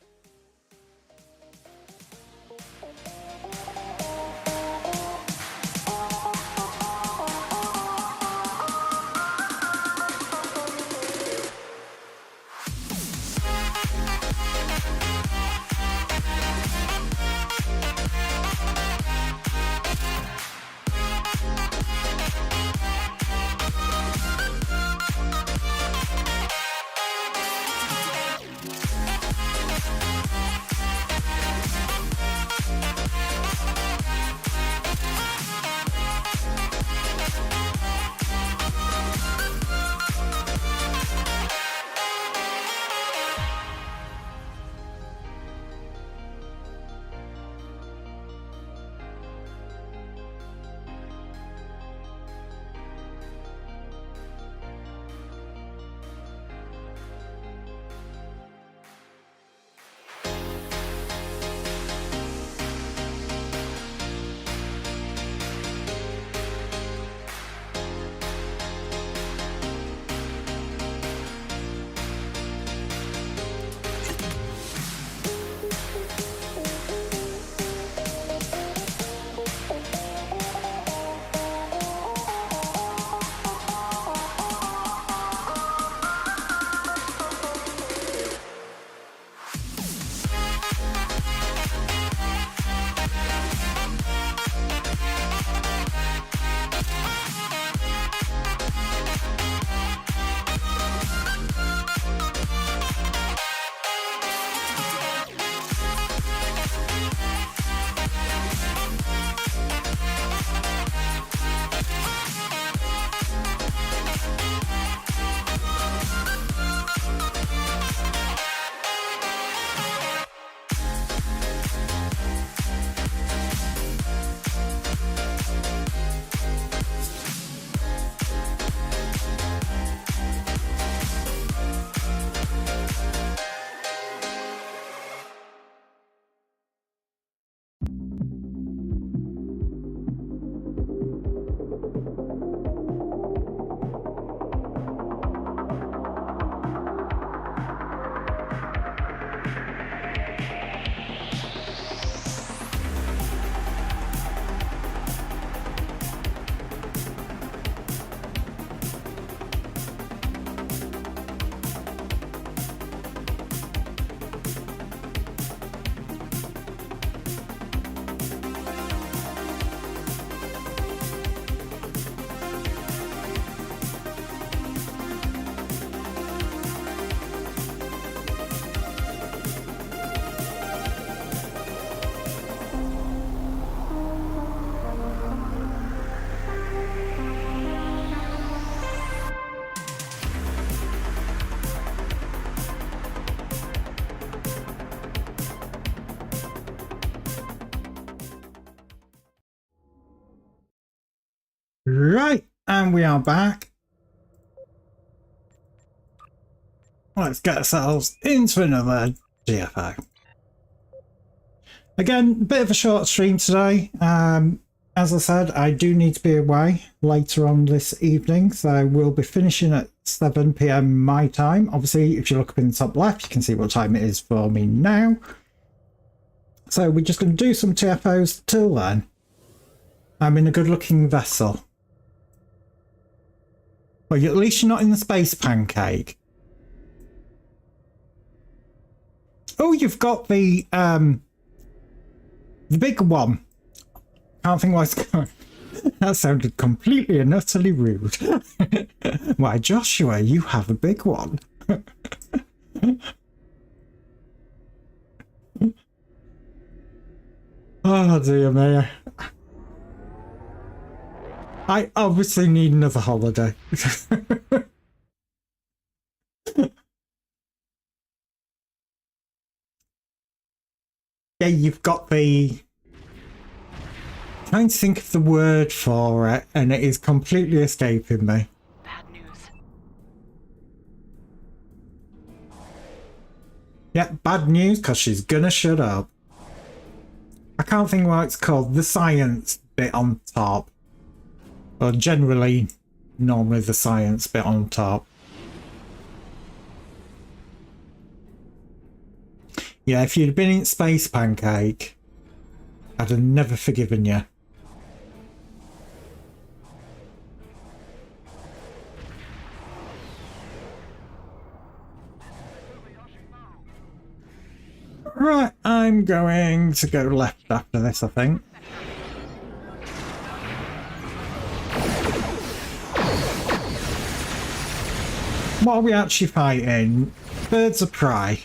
Right, and we are back. Let's get ourselves into another GFO. Again, a bit of a short stream today. As I said, I do need to be away later on this evening, so we'll be finishing at 7 PM my time. Obviously, if you look up in the top left, you can see what time it is for me now. So we're just going to do some TFOs till then. I'm in a good-looking vessel. Well, at least you're not in the space pancake. Oh, you've got the big one. Can't think what's going. That sounded completely and utterly rude. Why, Joshua, you have a big one. Oh dear me. I obviously need another holiday. Yeah, you've got the... Trying to think of the word for it, and it is completely escaping me. Bad news. Yeah, bad news, because she's gonna shut up. I can't think what it's called. The science bit on top. Or generally, normally the science bit on top. Yeah, if you'd been in Space Pancake, I'd have never forgiven you. Right, I'm going to go left after this, I think. What are we actually fighting? Birds of prey.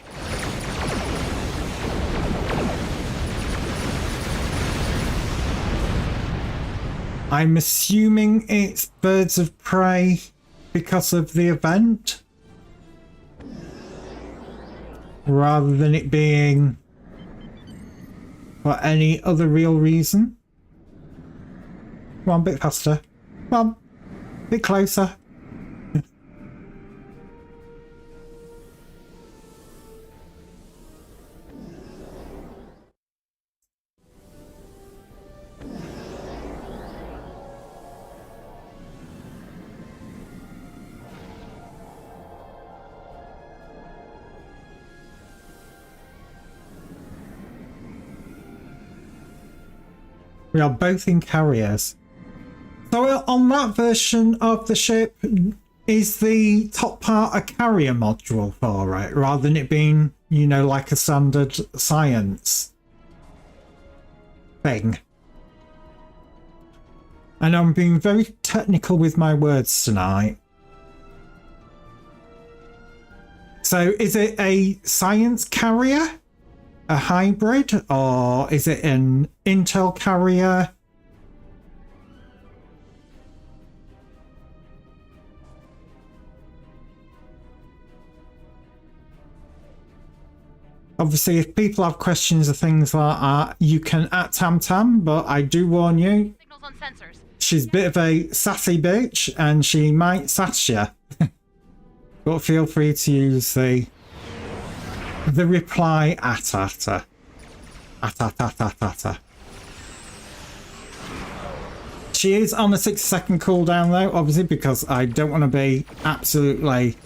I'm assuming it's birds of prey because of the event, rather than it being for any other real reason. Come on, a bit faster. Come on, a bit closer. We are both in carriers. So on that version of the ship, is the top part a carrier module for it, rather than it being, you know, like a standard science thing? And I'm being very technical with my words tonight. So is it a science carrier? A hybrid, or is it an Intel carrier? Obviously, if people have questions or things like that, you can at Tamtam, but I do warn you, Signals on sensors. she's a bit of a sassy bitch and she might sass you. But feel free to use the reply at her. At. She is on a 6-second cooldown though, obviously, because I don't want to be absolutely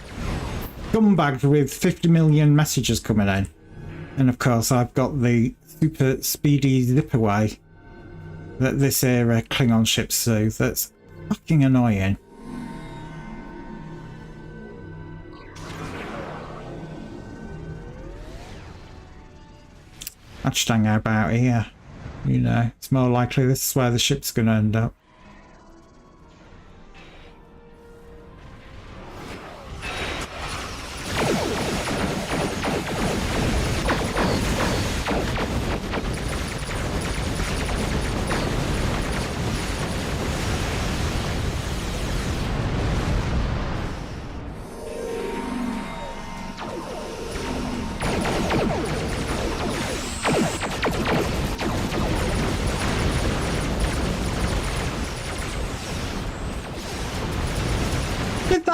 scumbagged with 50 million messages coming in. And of course I've got the super speedy zip away that this era Klingon ships do. That's fucking annoying. I'd just hang about here. You know, it's more likely this is where the ship's going to end up.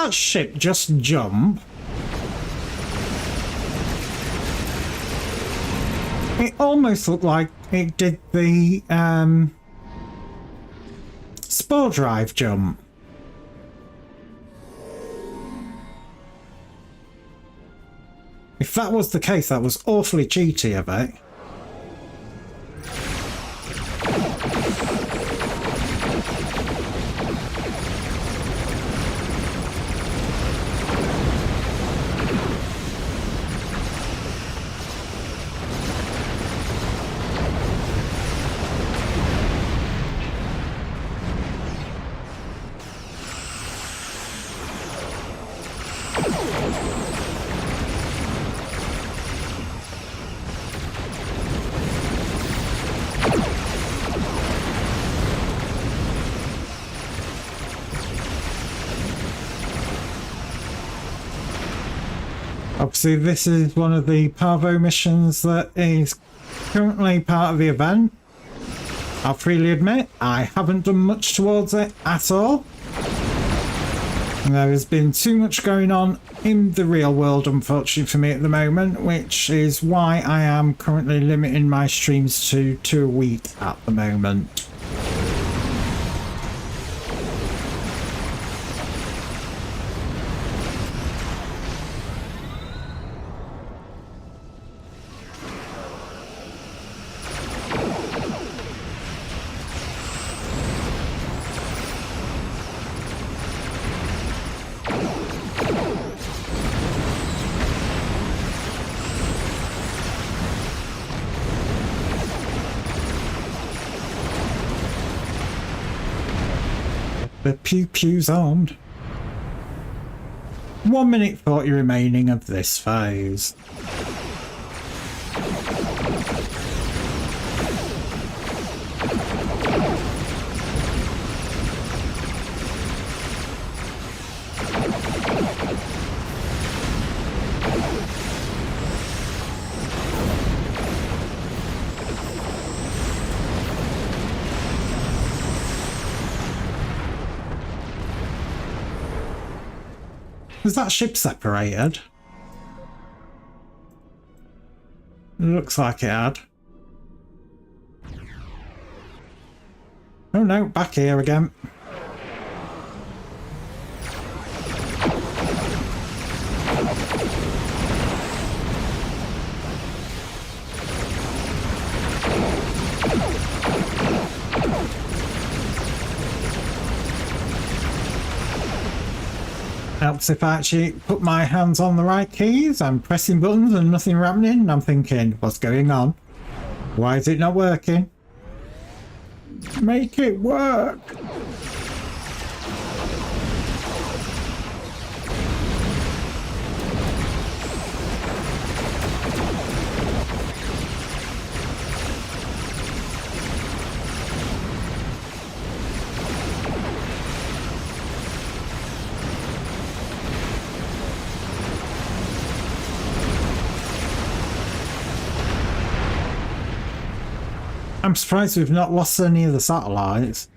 that ship just jump? It almost looked like it did the spore drive jump. If that was the case, that was awfully cheaty of it. Obviously, this is one of the Parvo missions that is currently part of the event. I'll freely admit, I haven't done much towards it at all. There has been too much going on in the real world, unfortunately for me at the moment, which is why I am currently limiting my streams to 2 a week at the moment. The pew-pew's armed. 1 minute 40 remaining of this phase. Was that ship separated? It looks like it had. Oh no, back here again. Helps if I actually put my hands on the right keys. I'm pressing buttons and nothing happening, and I'm thinking, what's going on? Why is it not working? Make it work! I'm surprised we've not lost any of the satellites.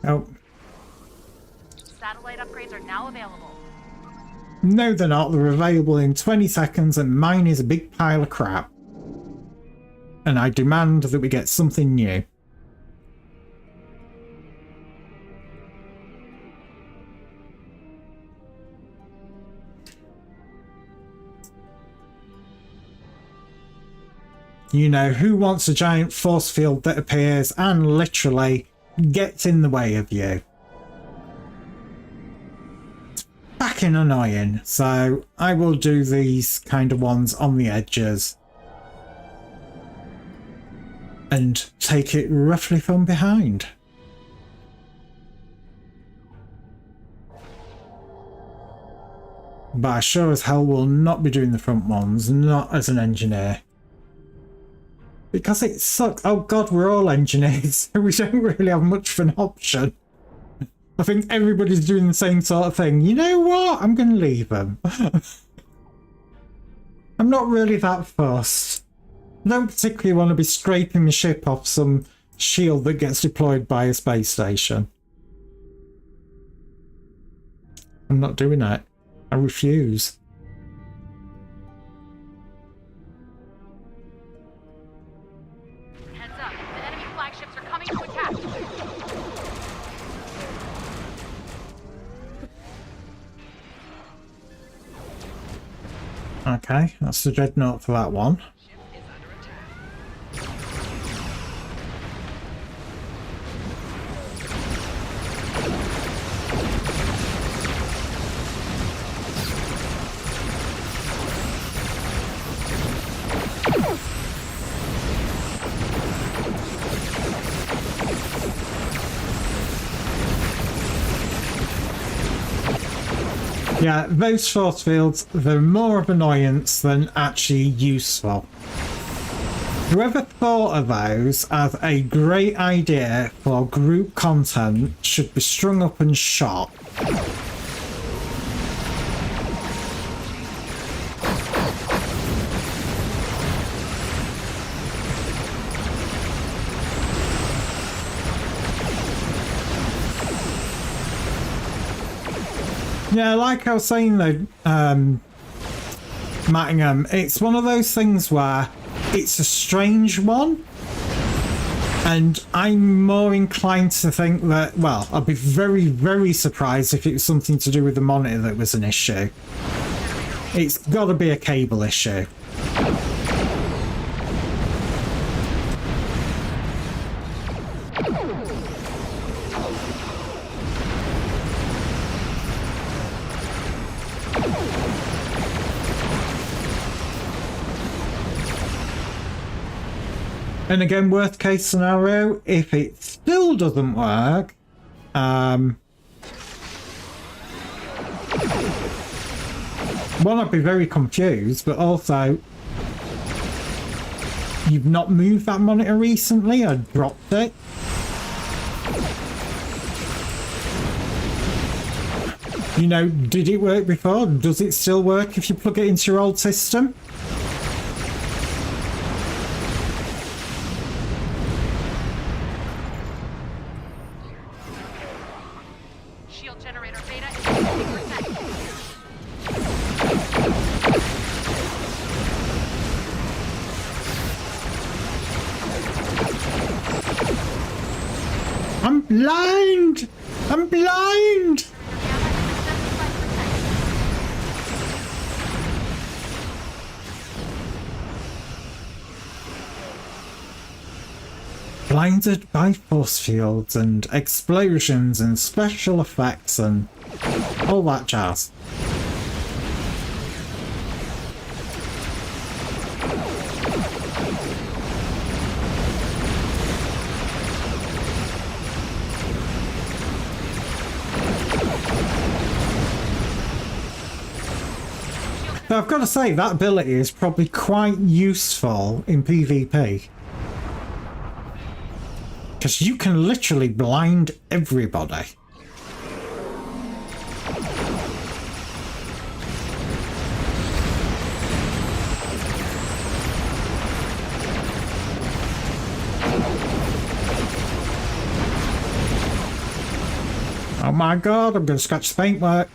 Oh. Satellite upgrades are now available. No, they're not. They're available in 20 seconds, and mine is a big pile of crap. And I demand that we get something new. You know, who wants a giant force field that appears and literally gets in the way of you? It's fucking annoying. So I will do these kind of ones on the edges and take it roughly from behind. But I sure as hell will not be doing the front ones, not as an engineer. Because it sucks. Oh god, we're all engineers, so we don't really have much of an option. I think everybody's doing the same sort of thing. You know what? I'm going to leave them. I'm not really that fussed. I don't particularly want to be scraping my ship off some shield that gets deployed by a space station. I'm not doing it. I refuse. Heads up, the enemy flagships are coming to attack. Okay, that's the dreadnought for that one. Yeah, those force fields, they're more of annoyance than actually useful. Whoever thought of those as a great idea for group content should be strung up and shot. Yeah, like I was saying though, Mattingham, it's one of those things where it's a strange one, and I'm more inclined to think that, well, I'd be very, very surprised if it was something to do with the monitor that was an issue. It's got to be a cable issue. And again, worst case scenario, if it still doesn't work, one, I'd be very confused, but also, you've not moved that monitor recently, I dropped it. You know, did it work before? Does it still work if you plug it into your old system? Shield generator beta is at 50%. I'm blind! I'm blind! Blinded by force fields and explosions and special effects and all that jazz. But I've got to say, that ability is probably quite useful in PvP. Because you can literally blind everybody. Oh my god, I'm going to scratch the paintwork.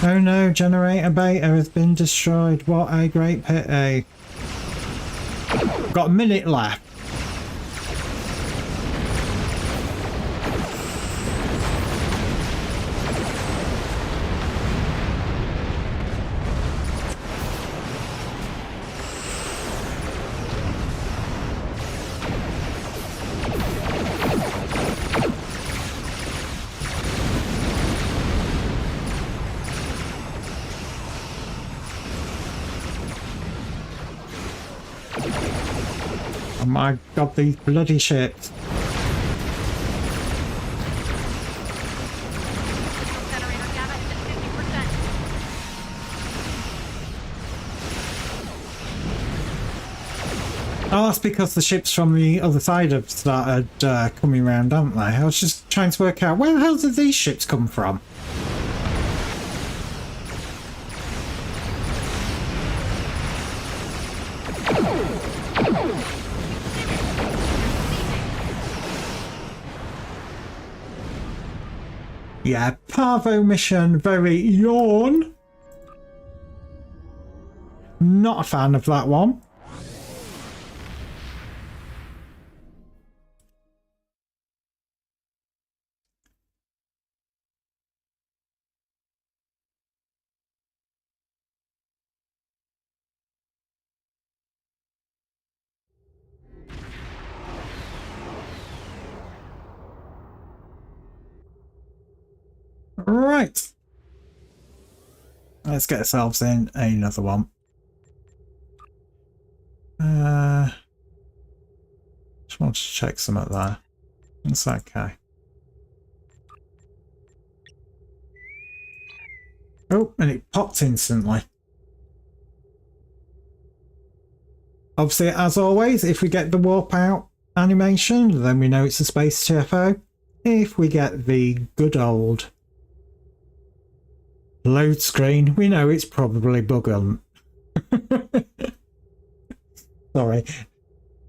Oh no, generator beta has been destroyed. What a great pity. Got a minute left. Oh my god, these bloody ships. Generator gamma is at 50%. Oh, that's because the ships from the other side have started coming around, haven't they? I was just trying to work out, where the hell did these ships come from? Yeah, Parvo mission, very yawn. Not a fan of that one. Right. Let's get ourselves in another one. Just want to check some up there. It's okay. Oh, and it popped instantly. Obviously, as always, if we get the warp out animation, then we know it's a space TFO. If we get the good old load screen, we know it's probably bug hunt. Sorry.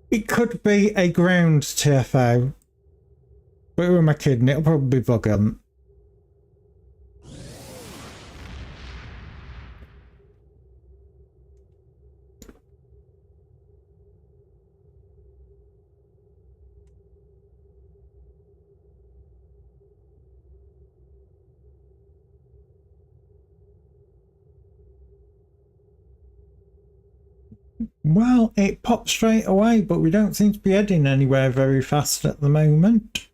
It could be a ground TFO. But who am I kidding? It'll probably be bug hunt. Well, it popped straight away, but we don't seem to be heading anywhere very fast at the moment.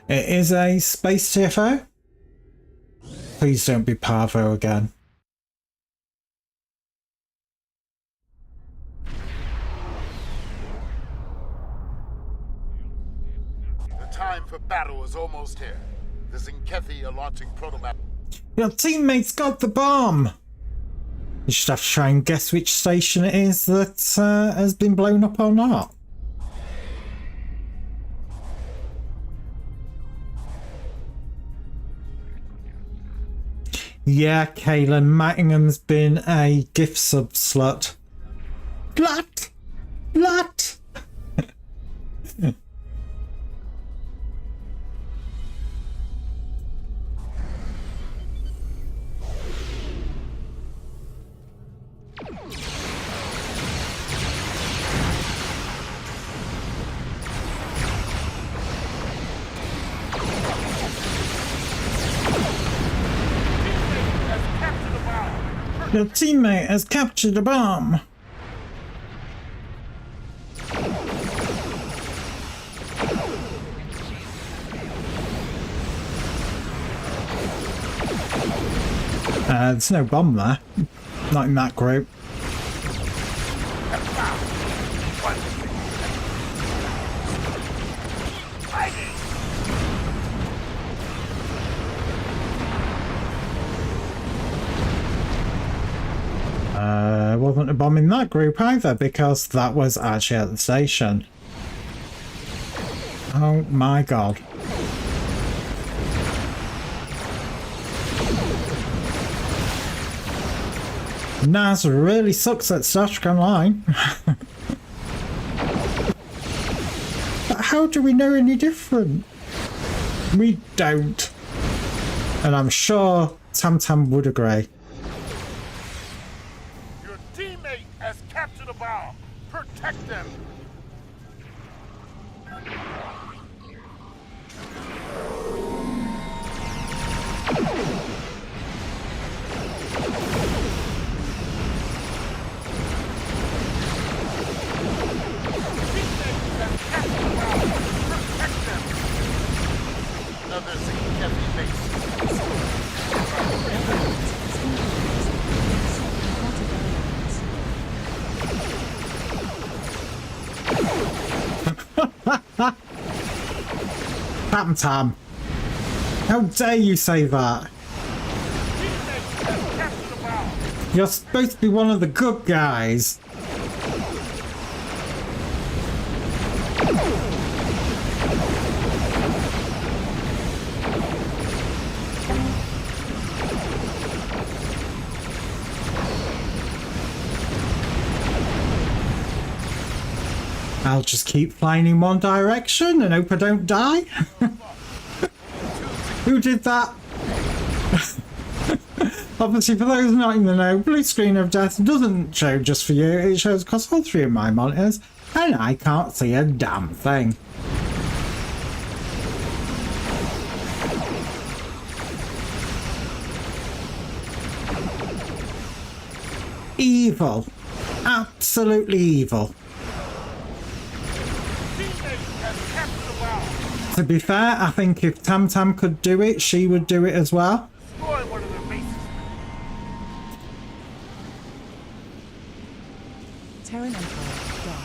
It is a space TFO. Please don't be Parvo again. The time for battle is almost here. The Zinkethi are launching protomap. Your teammate's got the bomb! You should have to try and guess which station it is that has been blown up or not. Yeah, Kaylin, Mattingham's been a gift sub slut. Blat! Blat! Your teammate has captured a bomb. There's no bomb there. Not in that group. Wasn't a bomb in that group either, because that was actually at the station. Oh my god. Naz really sucks at Star Trek Online. But how do we know any different? We don't. And I'm sure Tam Tam would agree. Your teammate has captured a bomb. Protect them. Another Zinkethi base. Tam Tam. How dare you say that? Teammate has captured a bomb. You're supposed to be one of the good guys. I'll just keep flying in one direction and hope I don't die. Who did that? Obviously, for those not in the know, blue screen of death doesn't show just for you. It shows across all three of my monitors, and I can't see a damn thing. Evil. Absolutely evil. To be fair, I think if Tam Tam could do it, she would do it as well. Terran Empire, down.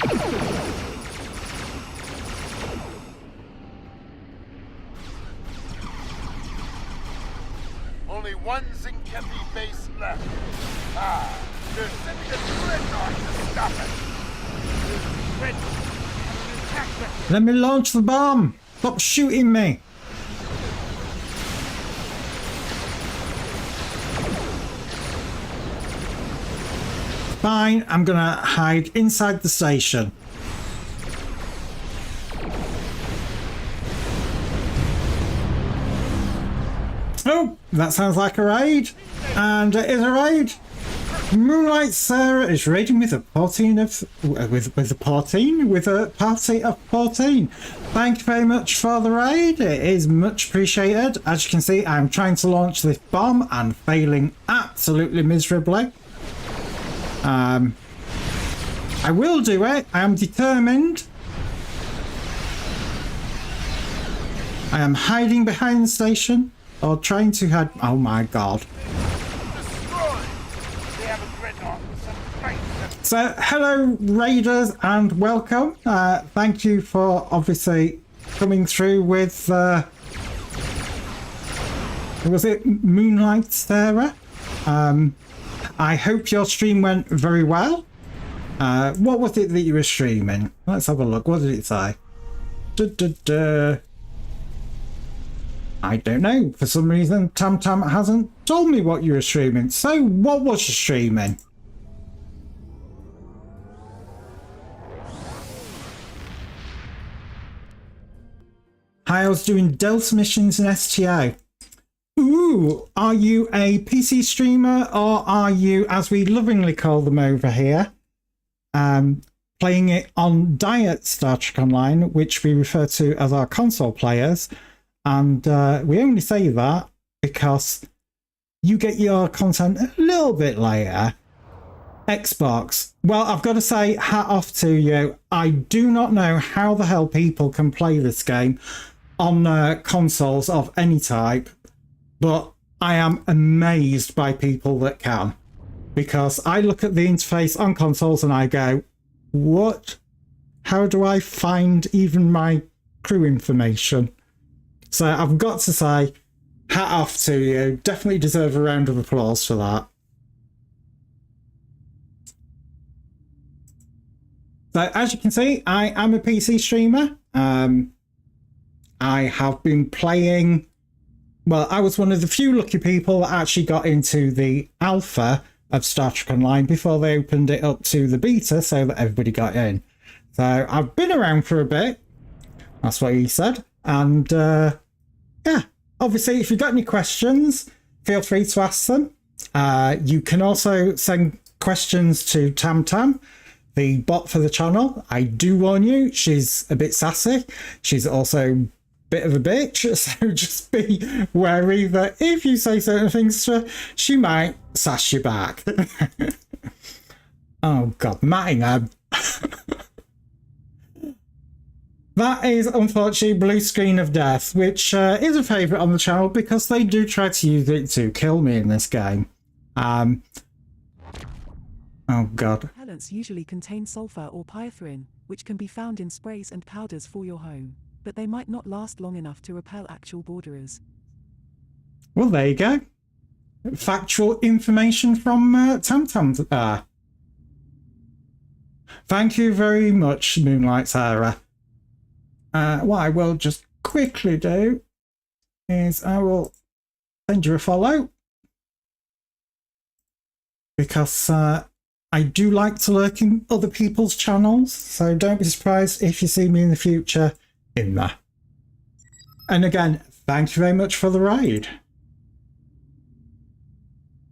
Only one Zinkethi base left. Ah, they're sending a dreadnought to stop it. Dreadnought. Let me launch the bomb! Stop shooting me! Fine, I'm gonna hide inside the station. Oh, that sounds like a raid. And it is a raid. Moonlight Sarah is raiding with a party of with a party of 14. Thank you very much for the raid. It is much appreciated. As you can see, I'm trying to launch this bomb and failing absolutely miserably. I will do it. I am determined. I am hiding behind the station, or trying to hide. Oh my god. So, hello raiders and welcome. Thank you for obviously coming through with, was it Moonlight Sarah? I hope your stream went very well. What was it that you were streaming? Let's have a look. What did it say? I don't know. For some reason, Tam Tam hasn't told me what you were streaming. So, what was you streaming? I was doing Delta missions in STO. Ooh, are you a PC streamer or are you, as we lovingly call them over here, playing it on Diet Star Trek Online, which we refer to as our console players? And we only say that because you get your content a little bit later. Xbox. Well, I've got to say, hat off to you. I do not know how the hell people can play this game on consoles of any type, but I am amazed by people that can. Because I look at the interface on consoles and I go, what? How do I find even my crew information? So I've got to say, hat off to you. Definitely deserve a round of applause for that. So as you can see, I am a PC streamer. I have been playing, well, I was one of the few lucky people that actually got into the alpha of Star Trek Online before they opened it up to the beta so that everybody got in. So I've been around for a bit. That's what he said. And yeah, obviously, if you've got any questions, feel free to ask them. You can also send questions to Tam Tam, the bot for the channel. I do warn you, she's a bit sassy. She's also a bit of a bitch, so just be wary that if you say certain things to her, she might sass you back. Oh god, Mattingham. That is unfortunately Blue Screen of Death, which is a favourite on the channel because they do try to use it to kill me in this game. Oh god. Repellents usually contain sulfur or pyrethrin, which can be found in sprays and powders for your home, but they might not last long enough to repel actual borderers. Well, there you go. factual information from Tamtam. Thank you very much, Moonlight Sarah. What I will just quickly do is I will send you a follow, because I do like to lurk in other people's channels, so don't be surprised if you see me in the future in there. And again, thank you very much for the raid.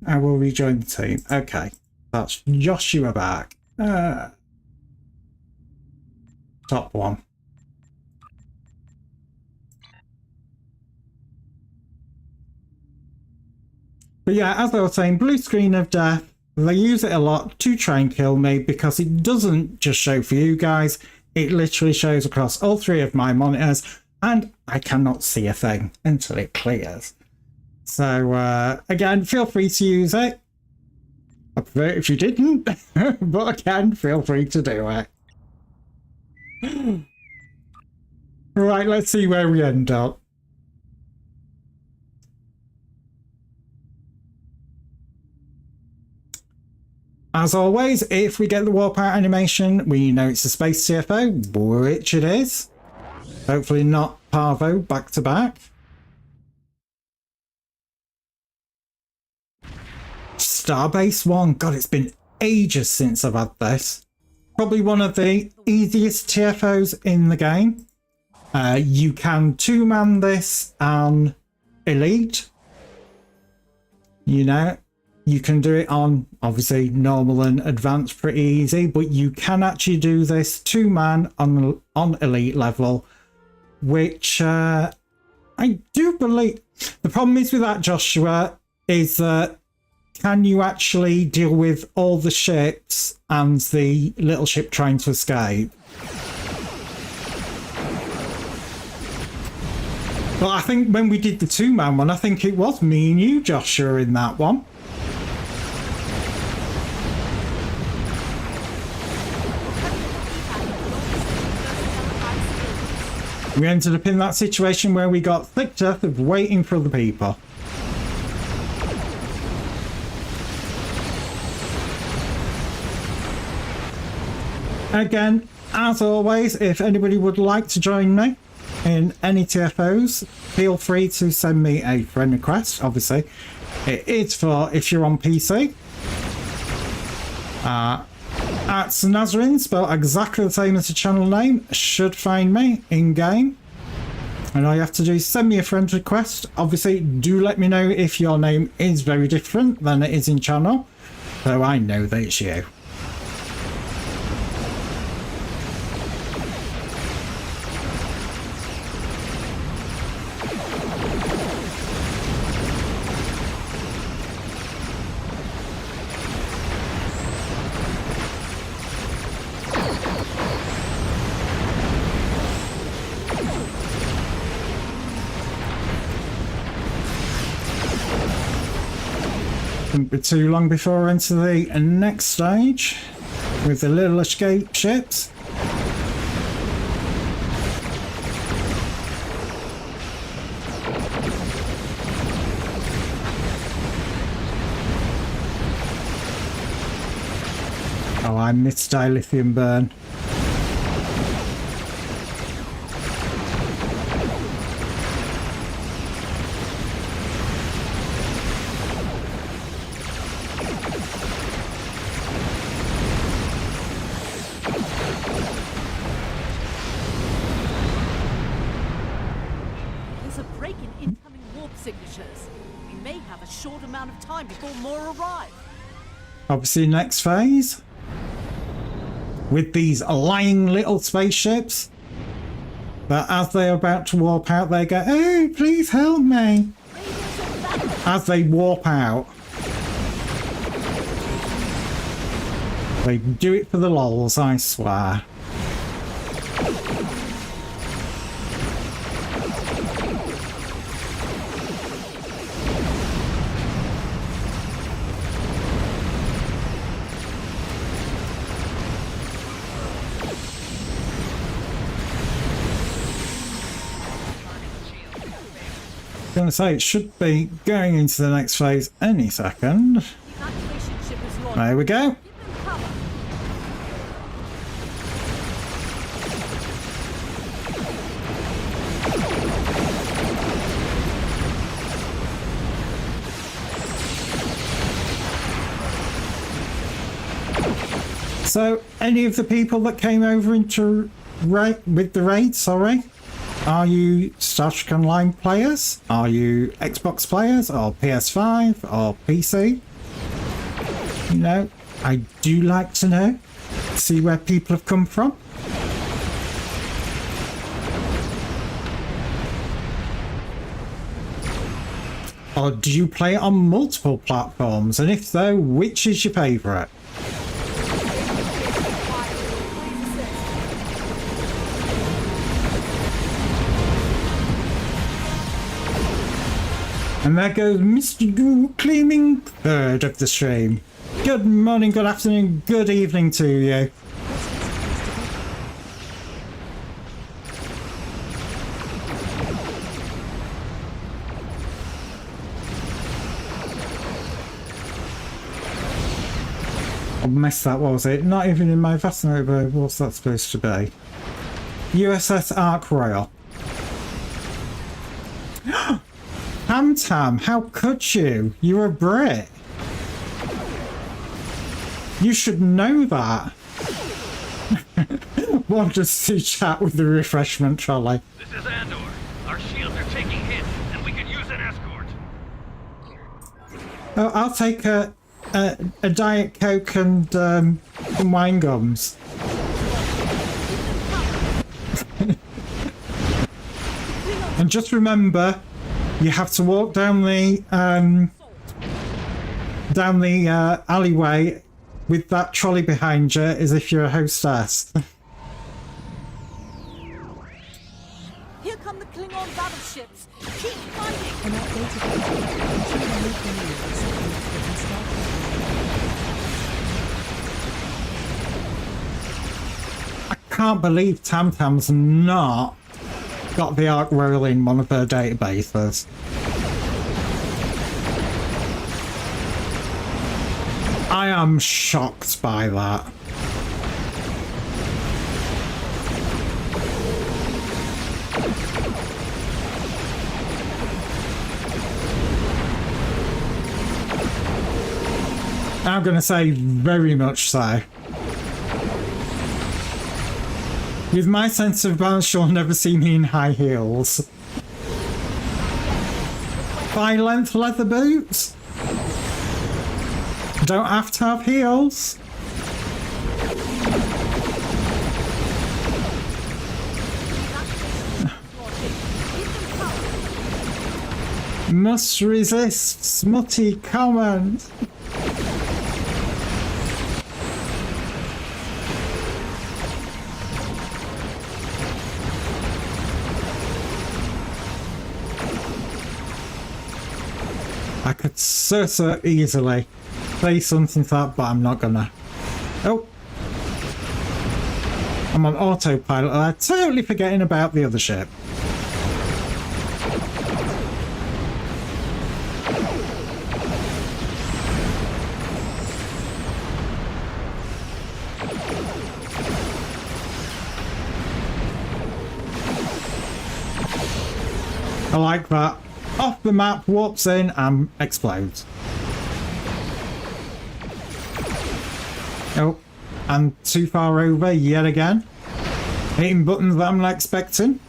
I will rejoin the team. Okay, that's Joshua back. Top one. But yeah, as I was saying, blue screen of death. They use it a lot to try and kill me, because it doesn't just show for you guys. It literally shows across all three of my monitors, and I cannot see a thing until it clears. So again, feel free to use it. I prefer it if you didn't, but again, feel free to do it. Right, let's see where we end up. As always, if we get the warp out animation, we know it's a space TFO, which it is. Hopefully not Parvo back to back. Starbase 1, god, it's been ages since I've had this. Probably one of the easiest TFOs in the game. You can two-man this on Elite. You know, you can do it on, obviously, normal and advanced pretty easy, but you can actually do this two-man on Elite level, which I do believe... The problem is with that, Joshua, is that can you actually deal with all the ships and the little ship trying to escape? Well, I think when we did the two-man one, I think it was me and you, Joshua, in that one. We ended up in that situation where we got thick death of waiting for other people. Again, as always, if anybody would like to join me in any TFOs, feel free to send me a friend request. Obviously, it is for if you're on PC. At Nazarin, spelled exactly the same as the channel name, should find me in game. And all you have to do is send me a friend request. Obviously, do let me know if your name is very different than it is in channel, so I know that it's you. Won't be too long before I enter the next stage with the little escape ships. Oh, I missed dilithium burn. Obviously, next phase with these lying little spaceships that as they're about to warp out, they go, "Oh, please help me," as they warp out. They do it for the lols, I swear. going to say it should be going into the next phase any second. Evacuation ship is launched. There we go. Give them cover. So, any of the people that came over into with the raid, sorry, are you Star Trek Online players? Are you Xbox players or PS5 or PC? You know, I do like to know, see where people have come from. Or do you play it on multiple platforms? And if so, which is your favourite? And there goes Mr. Goo claiming third of the stream. Good morning, good afternoon, good evening to you. I missed that, what was it? Not even in my vast notebook, what's that supposed to be? USS Ark Royal. Tam Tam, how could you? You're a Brit. You should know that. Wanders to chat with the refreshment trolley. This is Andor. Our shields are taking hits, and we could use an escort. Oh, I'll take a Diet Coke and some wine gums. And just remember, you have to walk down the alleyway with that trolley behind you as if you're a hostess. Here come the Klingon battleships. Keep fighting. An updated version of the Klingon news that Star Trek. I can't believe Tam Tam's not got the Ark Royal in one of her databases. I am shocked by that. I'm going to say very much so. With my sense of balance, you'll never see me in high heels. Thigh-length leather boots? Don't have to have heels. Must resist smutty comment. I could so easily say something to that, but I'm not gonna. Oh! I'm on autopilot and I'm totally forgetting about the other ship. I like that. Off the map, warps in and explodes. Oh, and too far over yet again. Hitting buttons that I'm not expecting.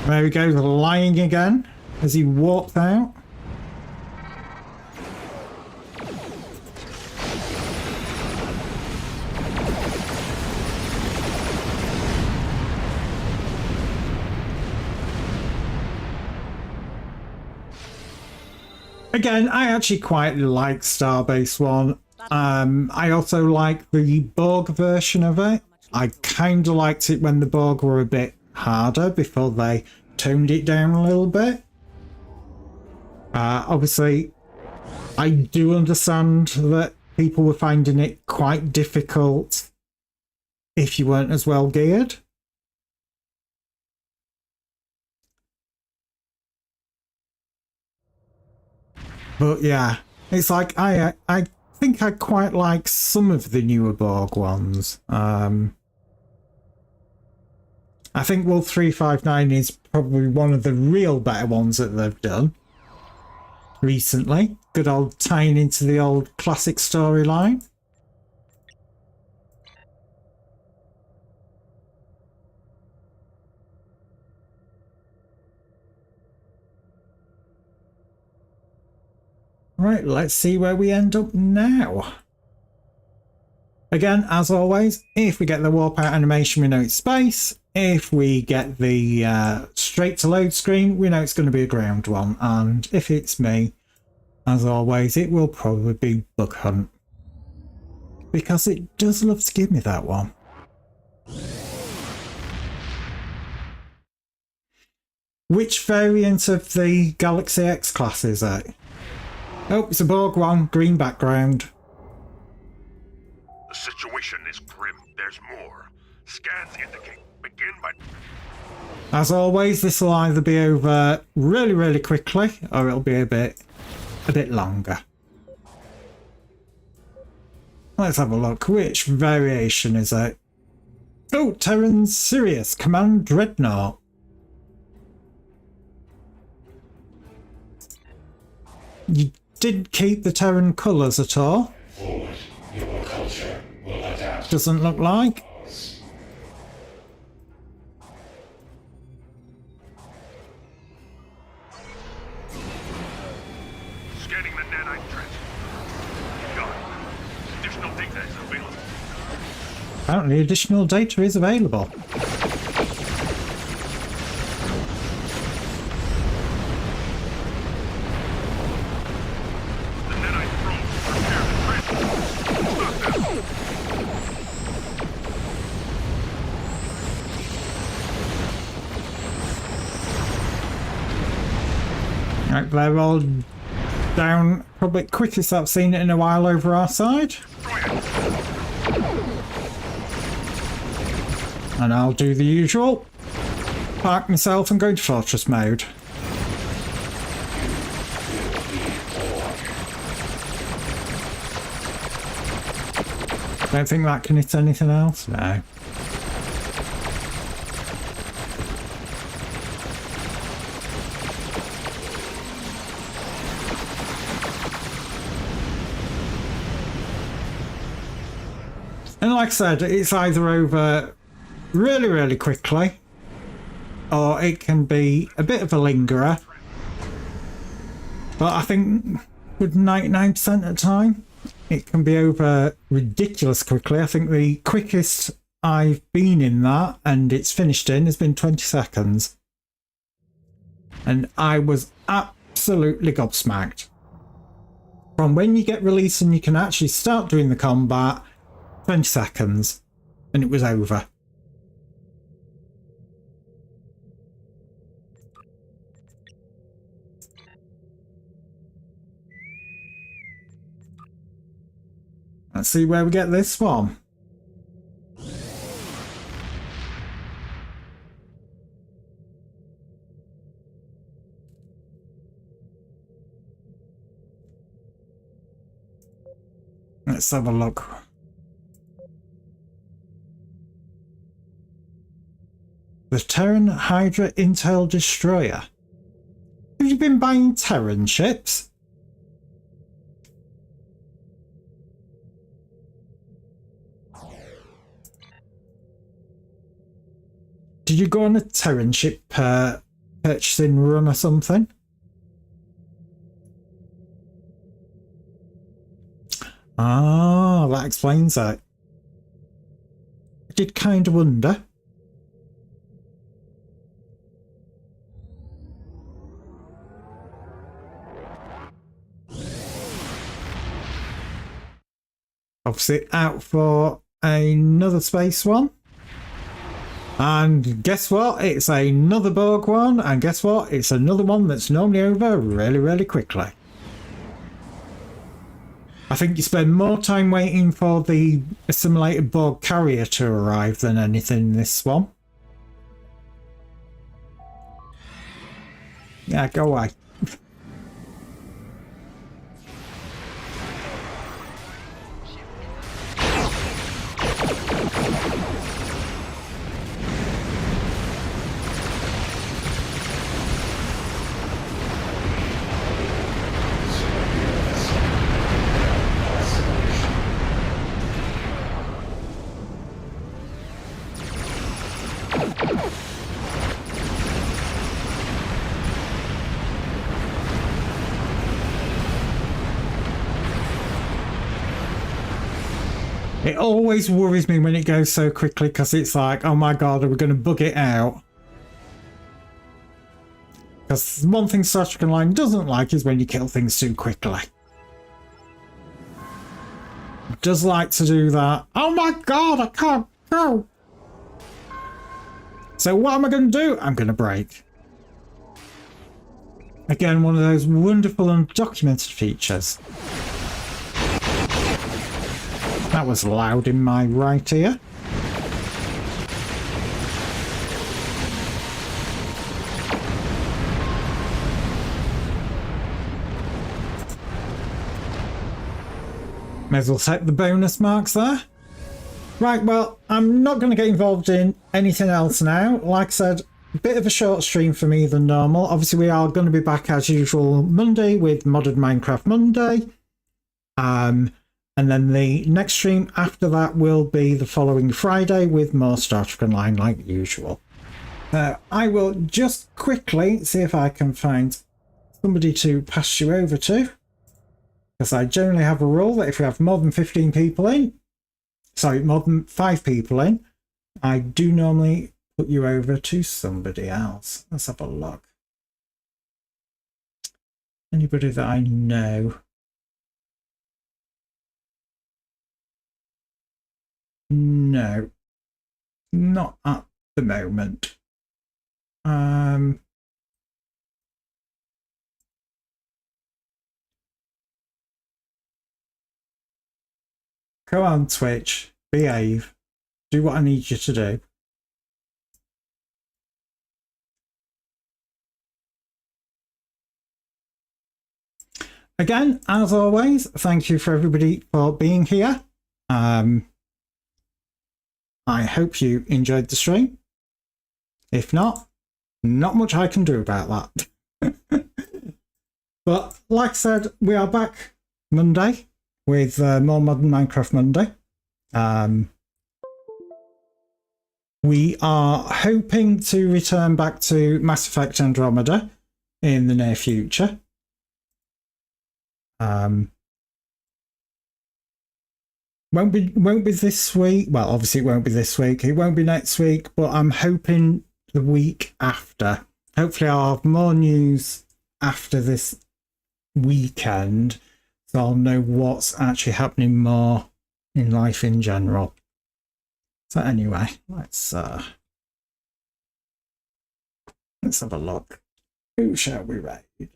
There he goes, lying again as he walked out. Again, I actually quite like Starbase 1. I also like the Borg version of it. I kind of liked it when the Borg were a bit harder before they toned it down a little bit. Obviously, I do understand that people were finding it quite difficult if you weren't as well geared. But yeah, it's like I think I quite like some of the newer Borg ones. I think Wolf 359 is probably one of the real better ones that they've done recently. Good old tying into the old classic storyline. Right, let's see where we end up now. Again, as always, if we get the warp out animation, we know it's space. If we get the straight to load screen, we know it's going to be a ground one. And if it's me, as always, it will probably be Bug Hunt. Because it does love to give me that one. Which variant of the Galaxy X class is it? Oh, it's a Borg one, green background. The situation is grim. There's more. Scans indicate. Begin by... As always, this will either be over really, really quickly, or it'll be a bit longer. Let's have a look. Which variation is it? Oh, Terran Sirius, Command Dreadnought. You didn't keep the Terran colours at all. Forward, your culture will adapt. Doesn't look like. Scanning the nanite trench. Got it. Additional data is available. Apparently additional data is available. The nanite probes prepare the trench. Stop them. Right, they're all down. Probably quickest I've seen it in a while over our side. And I'll do the usual. Park myself and go into fortress mode. Don't think that can hit anything else? No. And like I said, it's either over really, really quickly, or it can be a bit of a lingerer. But I think with 99% of the time, it can be over ridiculous quickly. I think the quickest I've been in that, and it's finished in, has been 20 seconds. And I was absolutely gobsmacked. From when you get released and you can actually start doing the combat, 20 seconds, and it was over. Let's see where we get this one. Let's have a look. The Terran Hydra Intel Destroyer. Have you been buying Terran ships? Did you go on a Terran ship purchasing run or something? Ah, that explains that. I did kind of wonder. Obviously out for another space one. And guess what? It's another Borg one. And guess what? It's another one that's normally over really, really quickly. I think you spend more time waiting for the assimilated Borg carrier to arrive than anything in this one. Yeah, go away. It always worries me when it goes so quickly because it's like, oh my god, are we going to bug it out? Because one thing Star Trek Online doesn't like is when you kill things too quickly. It does like to do that. Oh my god, I can't go. So what am I going to do? I'm going to brake. Again, one of those wonderful undocumented features. That was loud in my right ear. May as well take the bonus marks there. Right, well, I'm not going to get involved in anything else now. Like I said, a bit of a short stream for me than normal. Obviously, we are going to be back as usual Monday with Modded Minecraft Monday. And then the next stream after that will be the following Friday with more Star Trek Online like usual. I will just quickly see if I can find somebody to pass you over to. Because I generally have a rule that if we have more than 15 people in, sorry, more than 5 people in, I do normally put you over to somebody else. Let's have a look. Anybody that I know? No, not at the moment. Come on, Twitch, behave. Do what I need you to do. Again, as always, thank you for everybody for being here. I hope you enjoyed the stream. If not much I can do about that. But like I said, we are back Monday with more Modern Minecraft Monday. We are hoping to return back to Mass Effect Andromeda in the near future. Won't be this week. Well, obviously it won't be this week. It won't be next week, but I'm hoping the week after. Hopefully I'll have more news after this weekend, so I'll know what's actually happening more in life in general. So anyway, let's have a look. Who shall we raid?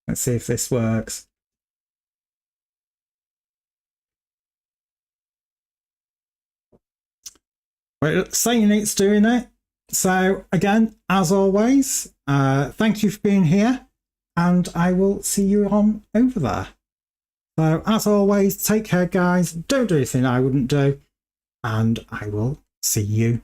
Let's see if this works. Well, it's saying it's doing it. So again, as always, thank you for being here, and I will see you on over there. So as always, take care, guys. Don't do anything I wouldn't do, and I will see you